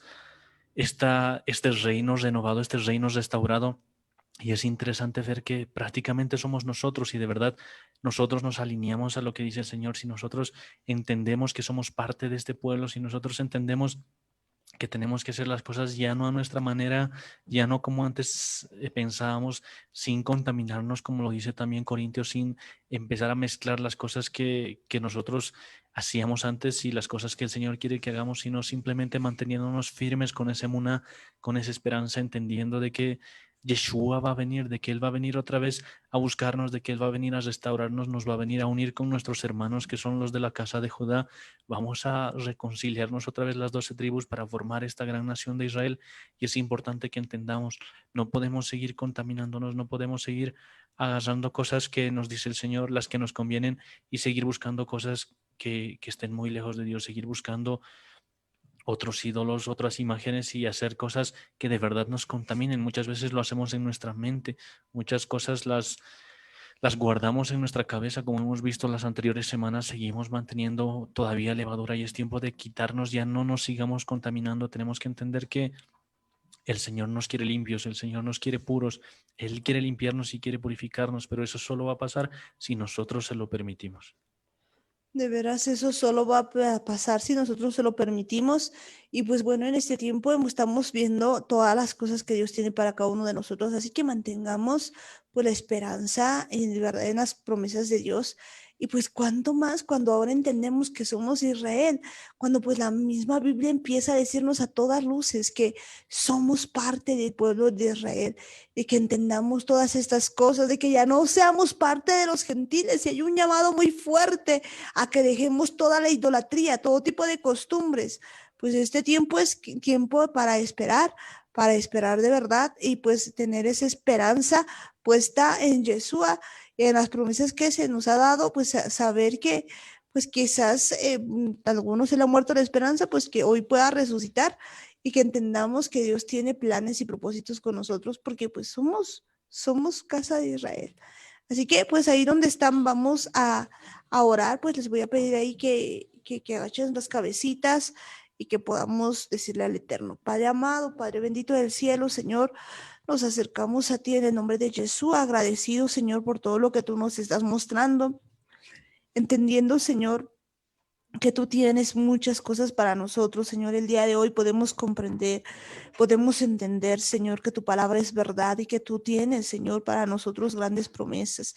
reino renovado, este reino restaurado. Y es interesante ver que prácticamente somos nosotros y de verdad nosotros nos alineamos a lo que dice el Señor. Si nosotros entendemos que somos parte de este pueblo, si nosotros entendemos que tenemos que hacer las cosas ya no a nuestra manera, ya no como antes pensábamos, sin contaminarnos, como lo dice también Corintios, sin empezar a mezclar las cosas que nosotros hacíamos antes y las cosas que el Señor quiere que hagamos, sino simplemente manteniéndonos firmes con esa emuná, con esa esperanza, entendiendo de que Yeshua va a venir, de que Él va a venir otra vez a buscarnos, de que Él va a venir a restaurarnos, nos va a venir a unir con nuestros hermanos que son los de la casa de Judá. Vamos a reconciliarnos otra vez las 12 tribus para formar esta gran nación de Israel. Y es importante que entendamos, no podemos seguir contaminándonos, no podemos seguir agarrando cosas que nos dice el Señor, las que nos convienen, y seguir buscando cosas que estén muy lejos de Dios, seguir buscando otros ídolos, otras imágenes y hacer cosas que de verdad nos contaminen. Muchas veces lo hacemos en nuestra mente, muchas cosas las guardamos en nuestra cabeza, como hemos visto las anteriores semanas, seguimos manteniendo todavía levadura y es tiempo de quitarnos, ya no nos sigamos contaminando. Tenemos que entender que el Señor nos quiere limpios, el Señor nos quiere puros, Él quiere limpiarnos y quiere purificarnos, pero eso solo va a pasar si nosotros se lo permitimos. De veras, eso solo va a pasar si nosotros se lo permitimos. Y pues bueno, en este tiempo estamos viendo todas las cosas que Dios tiene para cada uno de nosotros. Así que mantengamos pues la esperanza en, ¿verdad?, en las promesas de Dios. Y pues cuánto más cuando ahora entendemos que somos Israel, cuando pues la misma Biblia empieza a decirnos a todas luces que somos parte del pueblo de Israel, de que entendamos todas estas cosas, de que ya no seamos parte de los gentiles. Y hay un llamado muy fuerte a que dejemos toda la idolatría, todo tipo de costumbres. Pues este tiempo es tiempo para esperar de verdad y pues tener esa esperanza puesta en Yeshua, en las promesas que se nos ha dado, pues saber que pues quizás algunos se le ha muerto la esperanza, pues que hoy pueda resucitar y que entendamos que Dios tiene planes y propósitos con nosotros porque pues somos casa de Israel. Así que pues ahí donde están vamos a orar, pues les voy a pedir ahí que agachen las cabecitas y que podamos decirle al Eterno, Padre amado, Padre bendito del cielo, Señor, nos acercamos a ti en el nombre de Jesús, agradecido, Señor, por todo lo que tú nos estás mostrando, entendiendo, Señor, que tú tienes muchas cosas para nosotros, Señor. El día de hoy podemos comprender, podemos entender, Señor, que tu palabra es verdad y que tú tienes, Señor, para nosotros grandes promesas.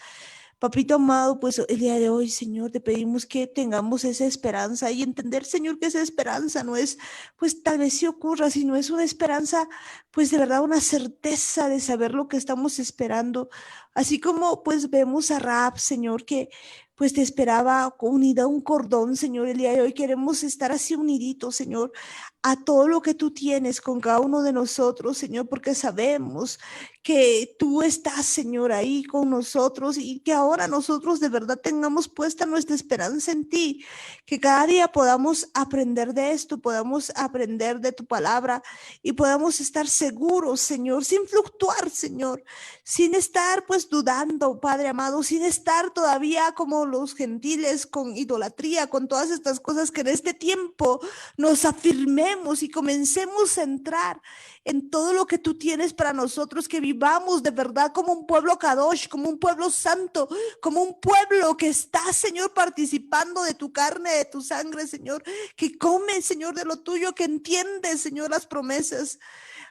Papito amado, pues el día de hoy, Señor, te pedimos que tengamos esa esperanza y entender, Señor, que esa esperanza no es, pues tal vez sí ocurra, sino es una esperanza, pues de verdad, una certeza de saber lo que estamos esperando. Así como pues vemos a Rahab, Señor, que pues te esperaba unida a un cordón, Señor, el día de hoy queremos estar así uniditos, Señor, a todo lo que tú tienes con cada uno de nosotros, Señor, porque sabemos que tú estás, Señor, ahí con nosotros y que ahora nosotros de verdad tengamos puesta nuestra esperanza en ti, que cada día podamos aprender de esto, podamos aprender de tu palabra y podamos estar seguros, Señor, sin fluctuar, Señor, sin estar pues dudando, Padre amado, sin estar todavía como los gentiles con idolatría, con todas estas cosas, que en este tiempo nos afirmemos y comencemos a entrar en todo lo que tú tienes para nosotros, que vivamos de verdad como un pueblo Kadosh, como un pueblo santo, como un pueblo que está, Señor, participando de tu carne, de tu sangre, Señor, que come, Señor, de lo tuyo, que entiende, Señor, las promesas.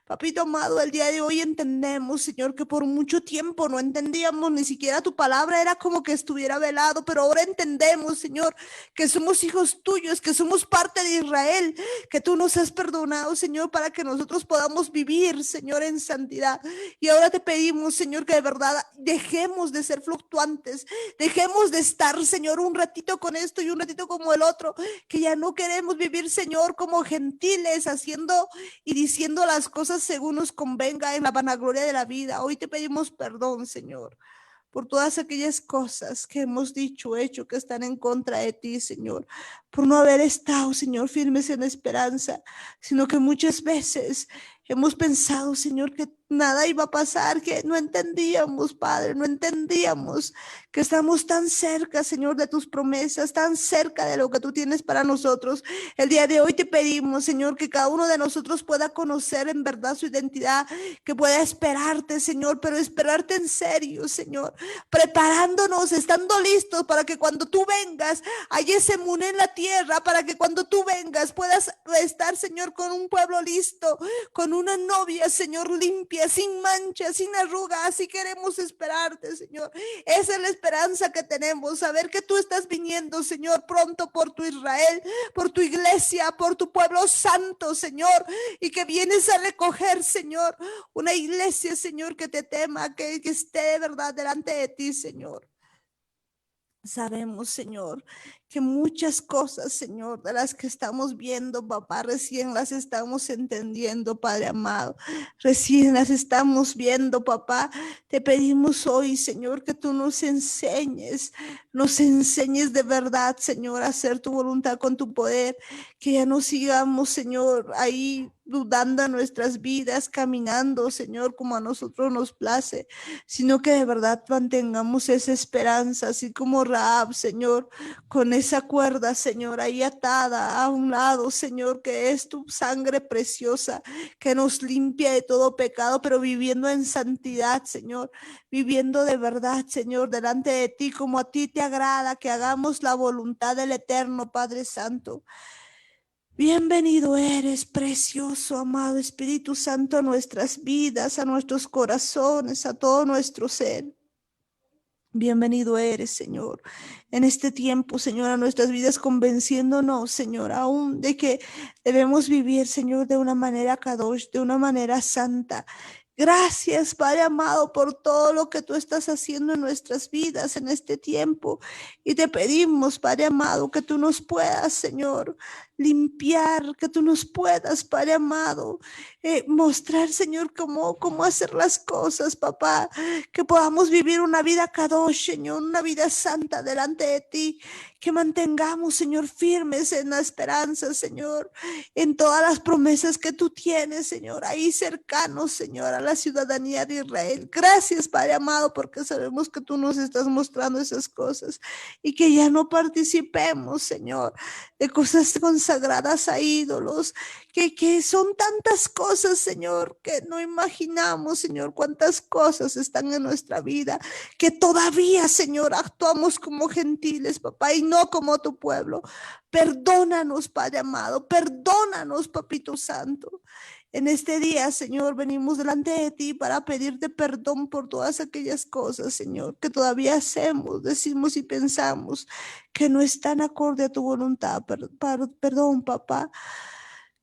Papito amado, el día de hoy entendemos, Señor, que por mucho tiempo no entendíamos ni siquiera tu palabra, era como que estuviera velado, pero ahora entendemos, Señor, que somos hijos tuyos, que somos parte de Israel, que tú nos has perdonado, Señor, para que nosotros podamos vivir, Señor, en santidad. Y ahora te pedimos, Señor, que de verdad dejemos de ser fluctuantes, dejemos de estar, Señor, un ratito con esto y un ratito como el otro, que ya no queremos vivir, Señor, como gentiles, haciendo y diciendo las cosas según nos convenga en la vanagloria de la vida. Hoy te pedimos perdón, Señor, por todas aquellas cosas que hemos dicho, hecho, que están en contra de ti, Señor, por no haber estado, Señor, firmes en la esperanza, sino que muchas veces hemos pensado, Señor, que nada iba a pasar, que no entendíamos, Padre, no entendíamos que estamos tan cerca, Señor, de tus promesas, tan cerca de lo que tú tienes para nosotros. El día de hoy te pedimos, Señor, que cada uno de nosotros pueda conocer en verdad su identidad, que pueda esperarte, Señor, pero esperarte en serio, Señor, preparándonos, estando listos para que cuando tú vengas, haya ese muné en la tierra, para que cuando tú vengas puedas estar, Señor, con un pueblo listo, con una novia, Señor, limpia, sin mancha, sin arruga. Así queremos esperarte, Señor. Esa es la esperanza que tenemos, saber que tú estás viniendo, Señor, pronto por tu Israel, por tu iglesia, por tu pueblo santo, Señor, y que vienes a recoger, Señor, una iglesia, Señor, que te tema, que esté de verdad delante de ti, Señor. Sabemos, Señor, que muchas cosas, Señor, de las que estamos viendo, papá, recién las estamos entendiendo, Padre amado. Recién las estamos viendo, papá. Te pedimos hoy, Señor, que tú nos enseñes de verdad, Señor, a hacer tu voluntad con tu poder. Que ya no sigamos, Señor, ahí dudando en nuestras vidas, caminando, Señor, como a nosotros nos place, sino que de verdad mantengamos esa esperanza, así como Rahab, Señor, con esa cuerda, Señor, ahí atada a un lado, Señor, que es tu sangre preciosa, que nos limpia de todo pecado, pero viviendo en santidad, Señor, viviendo de verdad, Señor, delante de ti, como a ti te agrada, que hagamos la voluntad del Eterno, Padre Santo. Bienvenido eres, precioso, amado Espíritu Santo, a nuestras vidas, a nuestros corazones, a todo nuestro ser. Bienvenido eres, Señor, en este tiempo, Señor, a nuestras vidas, convenciéndonos, Señor, aún de que debemos vivir, Señor, de una manera kadosh, de una manera santa. Gracias, Padre amado, por todo lo que tú estás haciendo en nuestras vidas en este tiempo. Y te pedimos, Padre amado, que tú nos puedas, Señor, limpiar, que tú nos puedas, Padre amado, mostrar, Señor, cómo hacer las cosas, papá, que podamos vivir una vida kadosh, Señor, una vida santa delante de ti, que mantengamos, Señor, firmes en la esperanza, Señor, en todas las promesas que tú tienes, Señor, ahí cercanos, Señor, a la ciudadanía de Israel. Gracias, Padre amado, porque sabemos que tú nos estás mostrando esas cosas y que ya no participemos, Señor, de cosas consagradas a ídolos, que son tantas cosas, Señor, que no imaginamos, Señor, cuántas cosas están en nuestra vida, que todavía, Señor, actuamos como gentiles, papá, y no como tu pueblo. Perdónanos, Padre amado, perdónanos, Papito Santo. En este día, Señor, venimos delante de ti para pedirte perdón por todas aquellas cosas, Señor, que todavía hacemos, decimos y pensamos que no están acorde a tu voluntad. Perdón, papá.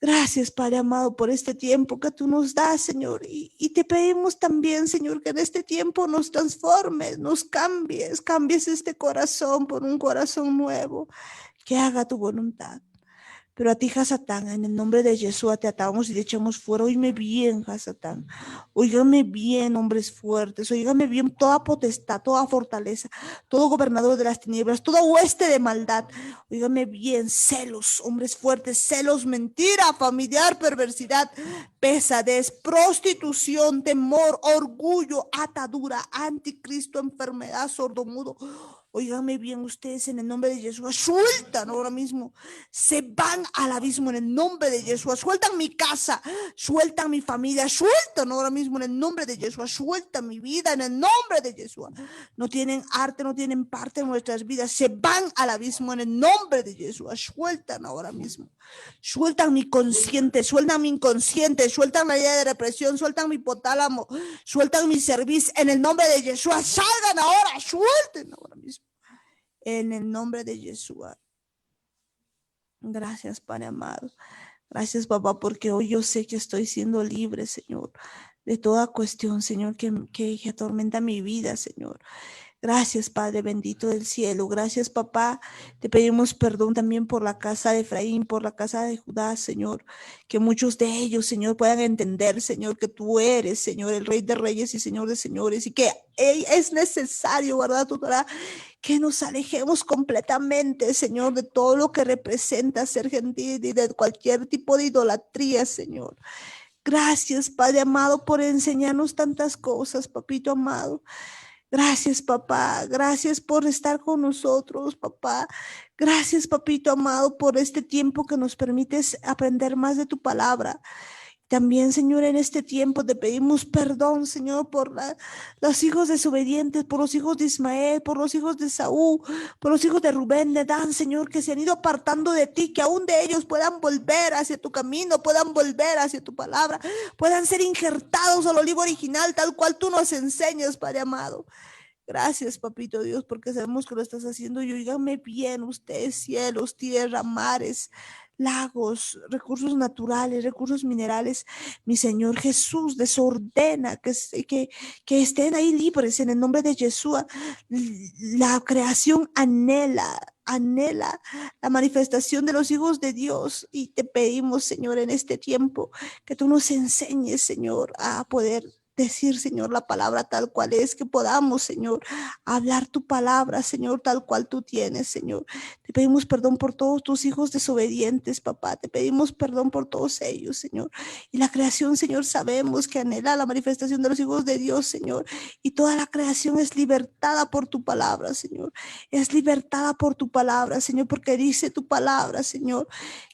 Gracias, Padre amado, por este tiempo que tú nos das, Señor. Y te pedimos también, Señor, que en este tiempo nos transformes, nos cambies este corazón por un corazón nuevo, que haga tu voluntad. Pero a ti, Hasatán, en el nombre de Jesús te atamos y te echamos fuera. Oígame bien, Hasatán. Óigame bien, hombres fuertes. Óigame bien toda potestad, toda fortaleza, todo gobernador de las tinieblas, toda hueste de maldad. Óigame bien, celos, hombres fuertes, celos, mentira, familiar, perversidad, pesadez, prostitución, temor, orgullo, atadura, anticristo, enfermedad, sordomudo. Óigame bien ustedes en el nombre de Jesús, sueltan ahora mismo, se van al abismo en el nombre de Jesús, sueltan mi casa, sueltan mi familia, sueltan ahora mismo en el nombre de Jesús, sueltan mi vida en el nombre de Jesús. No tienen arte, no tienen parte en nuestras vidas, se van al abismo en el nombre de Jesús, sueltan ahora mismo, sueltan mi consciente, sueltan mi inconsciente, sueltan la idea de represión, sueltan mi hipotálamo, sueltan mi servicio en el nombre de Jesús, salgan ahora, suelten ahora mismo. En el nombre de Jesús. Gracias, Padre amado. Gracias, papá, porque hoy yo sé que estoy siendo libre, Señor, de toda cuestión, Señor, que atormenta mi vida, Señor. Gracias, Padre bendito del cielo. Gracias, papá. Te pedimos perdón también por la casa de Efraín, por la casa de Judá, Señor. Que muchos de ellos, Señor, puedan entender, Señor, que tú eres, Señor, el Rey de Reyes y Señor de Señores. Y que es necesario, ¿verdad, tu Torah? Que nos alejemos completamente, Señor, de todo lo que representa ser gentil y de cualquier tipo de idolatría, Señor. Gracias, Padre amado, por enseñarnos tantas cosas, papito amado. Gracias, papá. Gracias por estar con nosotros, papá. Gracias, papito amado, por este tiempo que nos permites aprender más de tu palabra. También, Señor, en este tiempo te pedimos perdón, Señor, por los hijos desobedientes, por los hijos de Ismael, por los hijos de Saúl, por los hijos de Rubén, de Dan, Señor, que se han ido apartando de ti, que aún de ellos puedan volver hacia tu camino, puedan volver hacia tu palabra, puedan ser injertados al olivo original, tal cual tú nos enseñas, Padre amado. Gracias, papito Dios, porque sabemos que lo estás haciendo. Y oíganme bien ustedes, cielos, tierra, mares, lagos, recursos naturales, recursos minerales. Mi Señor Jesús desordena que estén ahí libres en el nombre de Jesús. La creación anhela la manifestación de los hijos de Dios. Y te pedimos, Señor, en este tiempo, que tú nos enseñes, Señor, a poder decir, Señor, la palabra tal cual es, que podamos, Señor, hablar tu palabra, Señor, tal cual tú tienes, Señor. Te pedimos perdón por todos tus hijos desobedientes, papá. Te pedimos perdón por todos ellos, Señor. Y la creación, Señor, sabemos que anhela la manifestación de los hijos de Dios, Señor. Y toda la creación es libertada por tu palabra, Señor. Es libertada por tu palabra, Señor, porque dice tu palabra, Señor,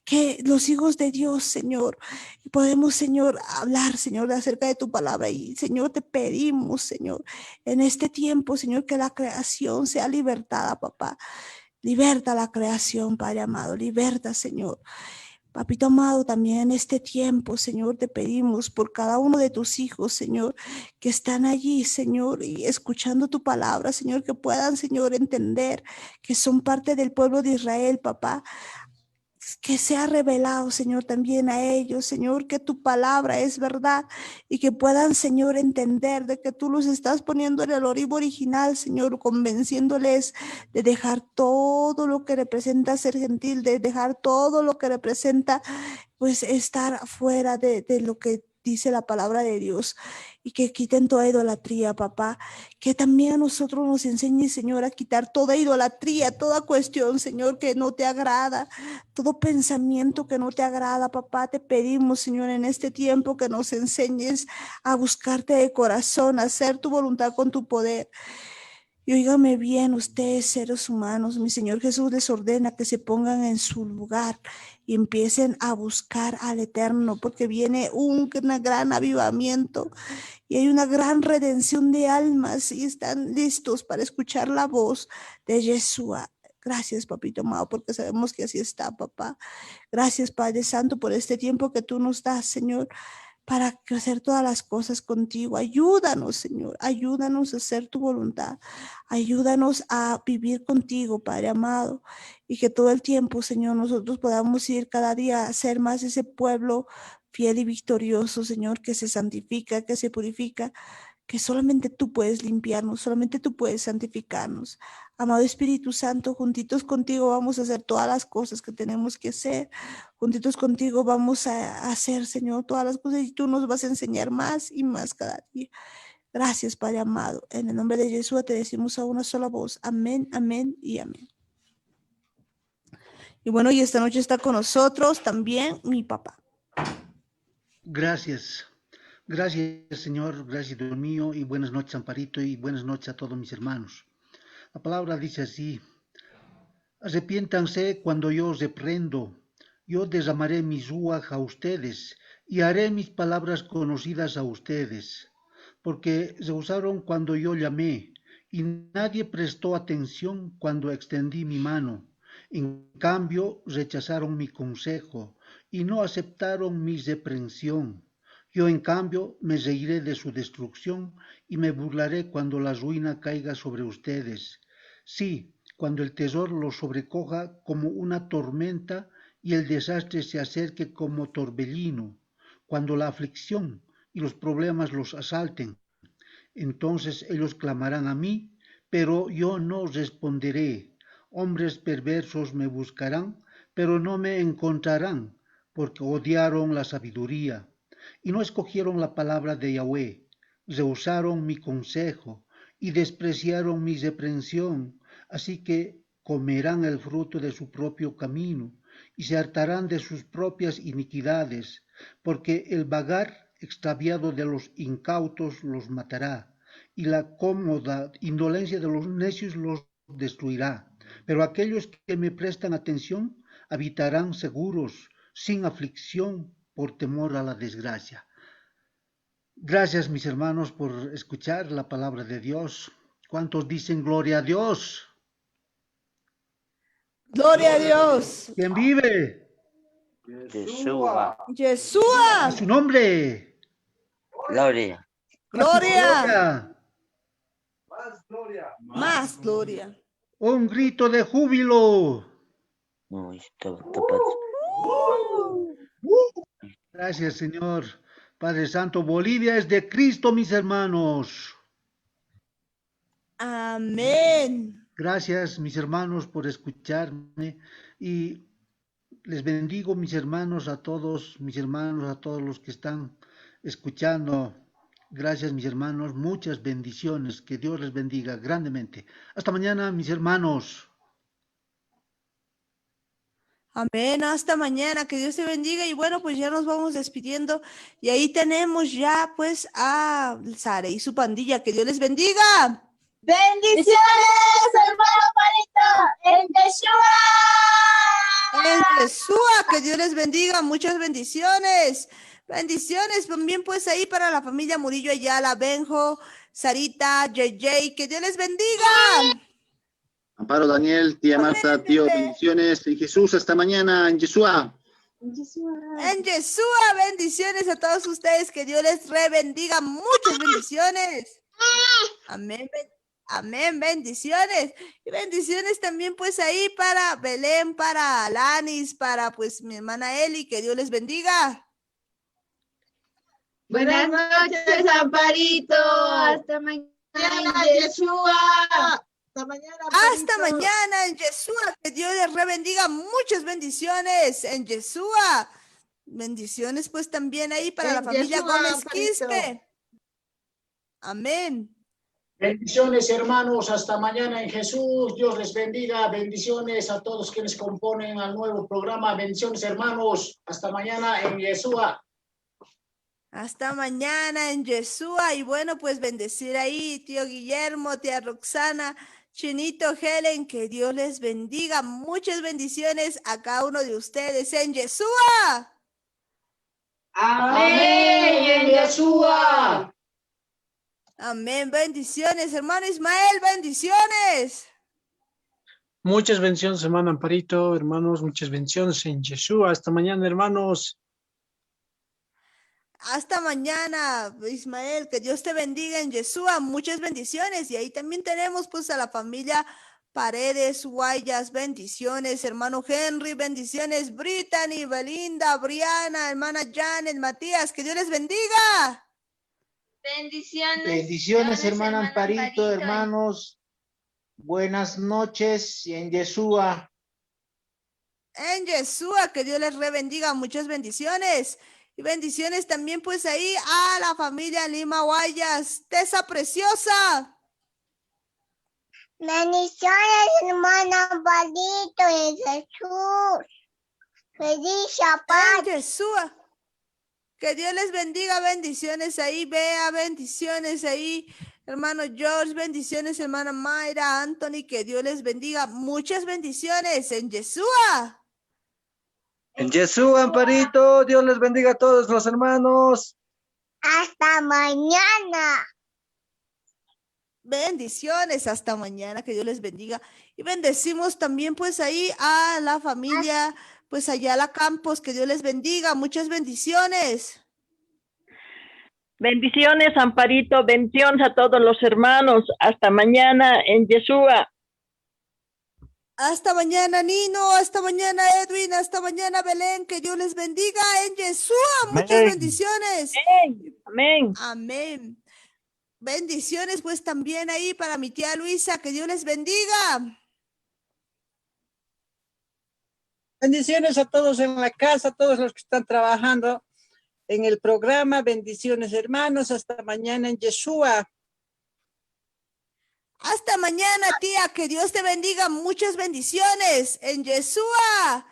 que los hijos de Dios, Señor, podemos, Señor, hablar, Señor, acerca de tu palabra. Y, Señor, te pedimos, Señor, en este tiempo, Señor, que la creación sea libertada, papá. Liberta la creación, Padre amado. Liberta, Señor. Papito amado, también en este tiempo, Señor, te pedimos por cada uno de tus hijos, Señor, que están allí, Señor, y escuchando tu palabra, Señor, que puedan, Señor, entender que son parte del pueblo de Israel, papá. Que sea revelado, Señor, también a ellos, Señor, que tu palabra es verdad y que puedan, Señor, entender de que tú los estás poniendo en el origen original, Señor, convenciéndoles de dejar todo lo que representa ser gentil, de dejar todo lo que representa, pues, estar fuera de lo que dice la palabra de Dios, y que quiten toda idolatría, papá, que también a nosotros nos enseñe, Señor, a quitar toda idolatría, toda cuestión, Señor, que no te agrada, todo pensamiento que no te agrada, papá. Te pedimos, Señor, en este tiempo que nos enseñes a buscarte de corazón, a hacer tu voluntad con tu poder. Y óigame bien, ustedes, seres humanos, mi Señor Jesús les ordena que se pongan en su lugar y empiecen a buscar al Eterno, porque viene un gran avivamiento y hay una gran redención de almas y están listos para escuchar la voz de Yeshua. Gracias, papito amado, porque sabemos que así está, papá. Gracias, Padre Santo, por este tiempo que tú nos das, Señor, para hacer todas las cosas contigo. Ayúdanos, Señor, ayúdanos a hacer tu voluntad. Ayúdanos a vivir contigo, Padre amado, y que todo el tiempo, Señor, nosotros podamos ir cada día a ser más ese pueblo fiel y victorioso, Señor, que se santifica, que se purifica, que solamente tú puedes limpiarnos, solamente tú puedes santificarnos. Amado Espíritu Santo, juntitos contigo vamos a hacer todas las cosas que tenemos que hacer. Juntitos contigo vamos a hacer, Señor, todas las cosas y tú nos vas a enseñar más y más cada día. Gracias, Padre amado. En el nombre de Jesús te decimos a una sola voz. Amén, amén y amén. Y bueno, y esta noche está con nosotros también mi papá. Gracias. Gracias, Señor. Gracias, Dios mío. Y buenas noches, Amparito. Y buenas noches a todos mis hermanos. La palabra dice así: arrepiéntanse cuando yo os reprendo. Yo derramaré mi ruaj a ustedes y haré mis palabras conocidas a ustedes. Porque rehusaron cuando yo llamé y nadie prestó atención cuando extendí mi mano. En cambio, rechazaron mi consejo y no aceptaron mi reprensión. Yo, en cambio, me reiré de su destrucción y me burlaré cuando la ruina caiga sobre ustedes. Sí, cuando el terror los sobrecoja como una tormenta y el desastre se acerque como torbellino, cuando la aflicción y los problemas los asalten. Entonces ellos clamarán a mí, pero yo no responderé. Hombres perversos me buscarán, pero no me encontrarán, porque odiaron la sabiduría y no escogieron la palabra de Yahweh. Rehusaron mi consejo y despreciaron mi reprensión, así que comerán el fruto de su propio camino y se hartarán de sus propias iniquidades, porque el vagar extraviado de los incautos los matará, y la cómoda indolencia de los necios los destruirá. Pero aquellos que me prestan atención habitarán seguros, sin aflicción, por temor a la desgracia. Gracias, mis hermanos, por escuchar la palabra de Dios. ¿Cuántos dicen gloria a Dios? Gloria a Dios. ¿Quién vive? Yeshua. Yeshua. A su nombre. Gloria. Gloria. Gloria. Más gloria. Un grito de júbilo. No, estaba tapado. Gracias, Señor. Padre Santo, Bolivia es de Cristo, mis hermanos. Amén. Gracias, mis hermanos, por escucharme y les bendigo, mis hermanos, a todos, los que están escuchando. Gracias, mis hermanos, muchas bendiciones, que Dios les bendiga grandemente. Hasta mañana, mis hermanos. Amén, hasta mañana, que Dios te bendiga. Y bueno, pues ya nos vamos despidiendo. Y ahí tenemos ya pues a Sara y su pandilla. Que Dios les bendiga. Bendiciones, hermano Palito, en Yeshua. En Yeshua, que Dios les bendiga. Muchas bendiciones. Bendiciones también pues ahí para la familia Murillo Ayala, Benjo, Sarita, JJ. Que Dios les bendiga. Amparo, Daniel, tía Marta, tío, bendiciones en Jesús, hasta mañana en Yeshua. En Yeshua, bendiciones a todos ustedes, que Dios les bendiga, muchas bendiciones. Amén, amén, bendiciones. Y bendiciones también pues ahí para Belén, para Alanis, para pues mi hermana Eli, que Dios les bendiga. Buenas noches, Amparito. Hasta mañana, Yeshua. Hasta mañana, Amparito. Hasta mañana en Yeshua, que Dios les bendiga, muchas bendiciones en Yeshua. Bendiciones pues también ahí para la familia Yeshua, Gómez Amparito. Quispe. Amén. Bendiciones, hermanos, hasta mañana en Jesús. Dios les bendiga. Bendiciones a todos quienes componen al nuevo programa. Bendiciones, hermanos. Hasta mañana en Yeshua. Hasta mañana en Yeshua. Y bueno, pues bendecir ahí, tío Guillermo, tía Roxana, Chinito, Helen, que Dios les bendiga. Muchas bendiciones a cada uno de ustedes en Yeshua. Amén en Yeshua. Amén. Bendiciones, hermano Ismael, bendiciones. Muchas bendiciones, hermano Amparito, hermanos, muchas bendiciones en Yeshua. Hasta mañana, hermanos. Hasta mañana, Ismael, que Dios te bendiga en Yeshua, muchas bendiciones. Y ahí también tenemos pues a la familia Paredes, Guayas, bendiciones, hermano Henry, bendiciones, Brittany, Belinda, Briana, hermana Janet, Matías, que Dios les bendiga. Bendiciones, hermano Amparito, hermanos. Buenas noches en Yeshua. En Yeshua, que Dios les bendiga, muchas bendiciones. Y bendiciones también pues ahí a la familia Lima Guayas, Tesa Preciosa. Bendiciones, hermano Amparito de Jesús. Feliz Shabbat. En Yeshua. Que Dios les bendiga, bendiciones ahí, Bea, bendiciones ahí, hermano George, bendiciones, hermana Mayra, Anthony, que Dios les bendiga, muchas bendiciones en Yeshua. En Yeshua, Amparito, Dios les bendiga a todos los hermanos. Hasta mañana. Bendiciones, hasta mañana, que Dios les bendiga. Y bendecimos también pues ahí a la familia, pues allá a la Campos, que Dios les bendiga, muchas bendiciones. Bendiciones, Amparito, bendiciones a todos los hermanos. Hasta mañana en Yeshua. Hasta mañana, Nino, hasta mañana, Edwin, hasta mañana, Belén, que Dios les bendiga en Yeshua, muchas Amén. bendiciones. Amén. Amén. Bendiciones pues también ahí para mi tía Luisa, que Dios les bendiga. Bendiciones a todos en la casa, a todos los que están trabajando en el programa. Bendiciones, hermanos. Hasta mañana en Yeshua. Hasta mañana, tía, que Dios te bendiga, muchas bendiciones en Yeshua.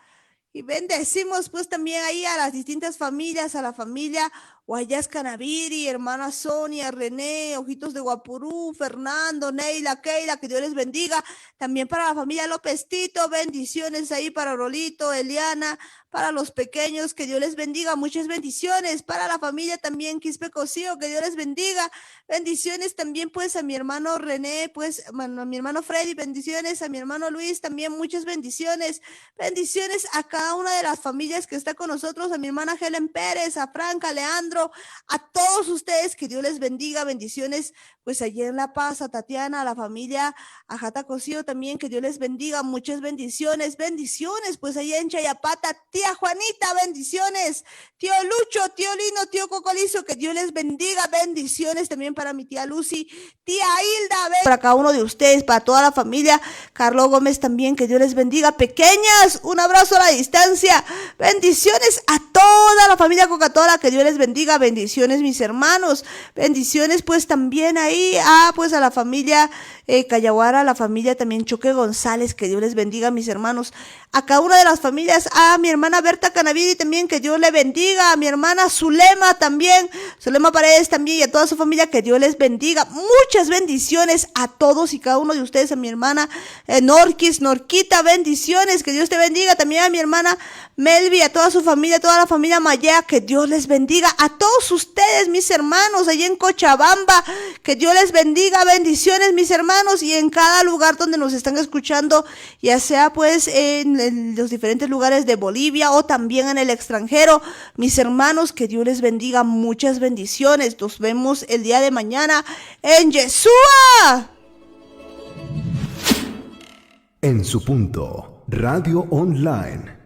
Y bendecimos pues también ahí a las distintas familias, a la familia Guayas Canaviri, hermana Sonia, René, Ojitos de Guapurú, Fernando, Neila, Keila, que Dios les bendiga. También para la familia López Tito, bendiciones ahí para Rolito, Eliana, para los pequeños, que Dios les bendiga, muchas bendiciones. Para la familia también Quispe Cosío, que Dios les bendiga. Bendiciones también pues a mi hermano René, pues a mi hermano Freddy, bendiciones, a mi hermano Luis también muchas bendiciones. Bendiciones a cada una de las familias que está con nosotros, a mi hermana Helen Pérez, a Franca, Leandro, a todos ustedes, que Dios les bendiga, bendiciones pues allí en La Paz, a Tatiana, a la familia, a Jata Cosío también, que Dios les bendiga, muchas bendiciones, bendiciones pues allá en Chayapata, tía Juanita, bendiciones, tío Lucho, tío Lino, tío Cocolizo, que Dios les bendiga, bendiciones también para mi tía Lucy, tía Hilda, para cada uno de ustedes, para toda la familia, Carlos Gómez también, que Dios les bendiga, pequeñas, un abrazo a la distancia, bendiciones a toda la familia Coca-Cola, que Dios les bendiga, bendiciones mis hermanos, bendiciones pues también ahí, pues a la familia Cayaguara, a la familia también Choque González, que Dios les bendiga mis hermanos, a cada una de las familias, a mi hermana Berta Canaviri también, que Dios le bendiga. bendiga. A mi hermana Zulema también, Zulema Paredes también, y a toda su familia, que Dios les bendiga. Muchas bendiciones a todos y cada uno de ustedes. A mi hermana Norquita, bendiciones, que Dios te bendiga. También a mi hermana Melvi, a toda su familia, a toda la familia Maya, que Dios les bendiga. A todos ustedes, mis hermanos, allí en Cochabamba, que Dios les bendiga. Bendiciones, mis hermanos, y en cada lugar donde nos están escuchando, ya sea pues en los diferentes lugares de Bolivia o también en el extranjero. Mis hermanos, que Dios les bendiga. Muchas bendiciones. Nos vemos el día de mañana en Yeshua. En su punto, Radio Online.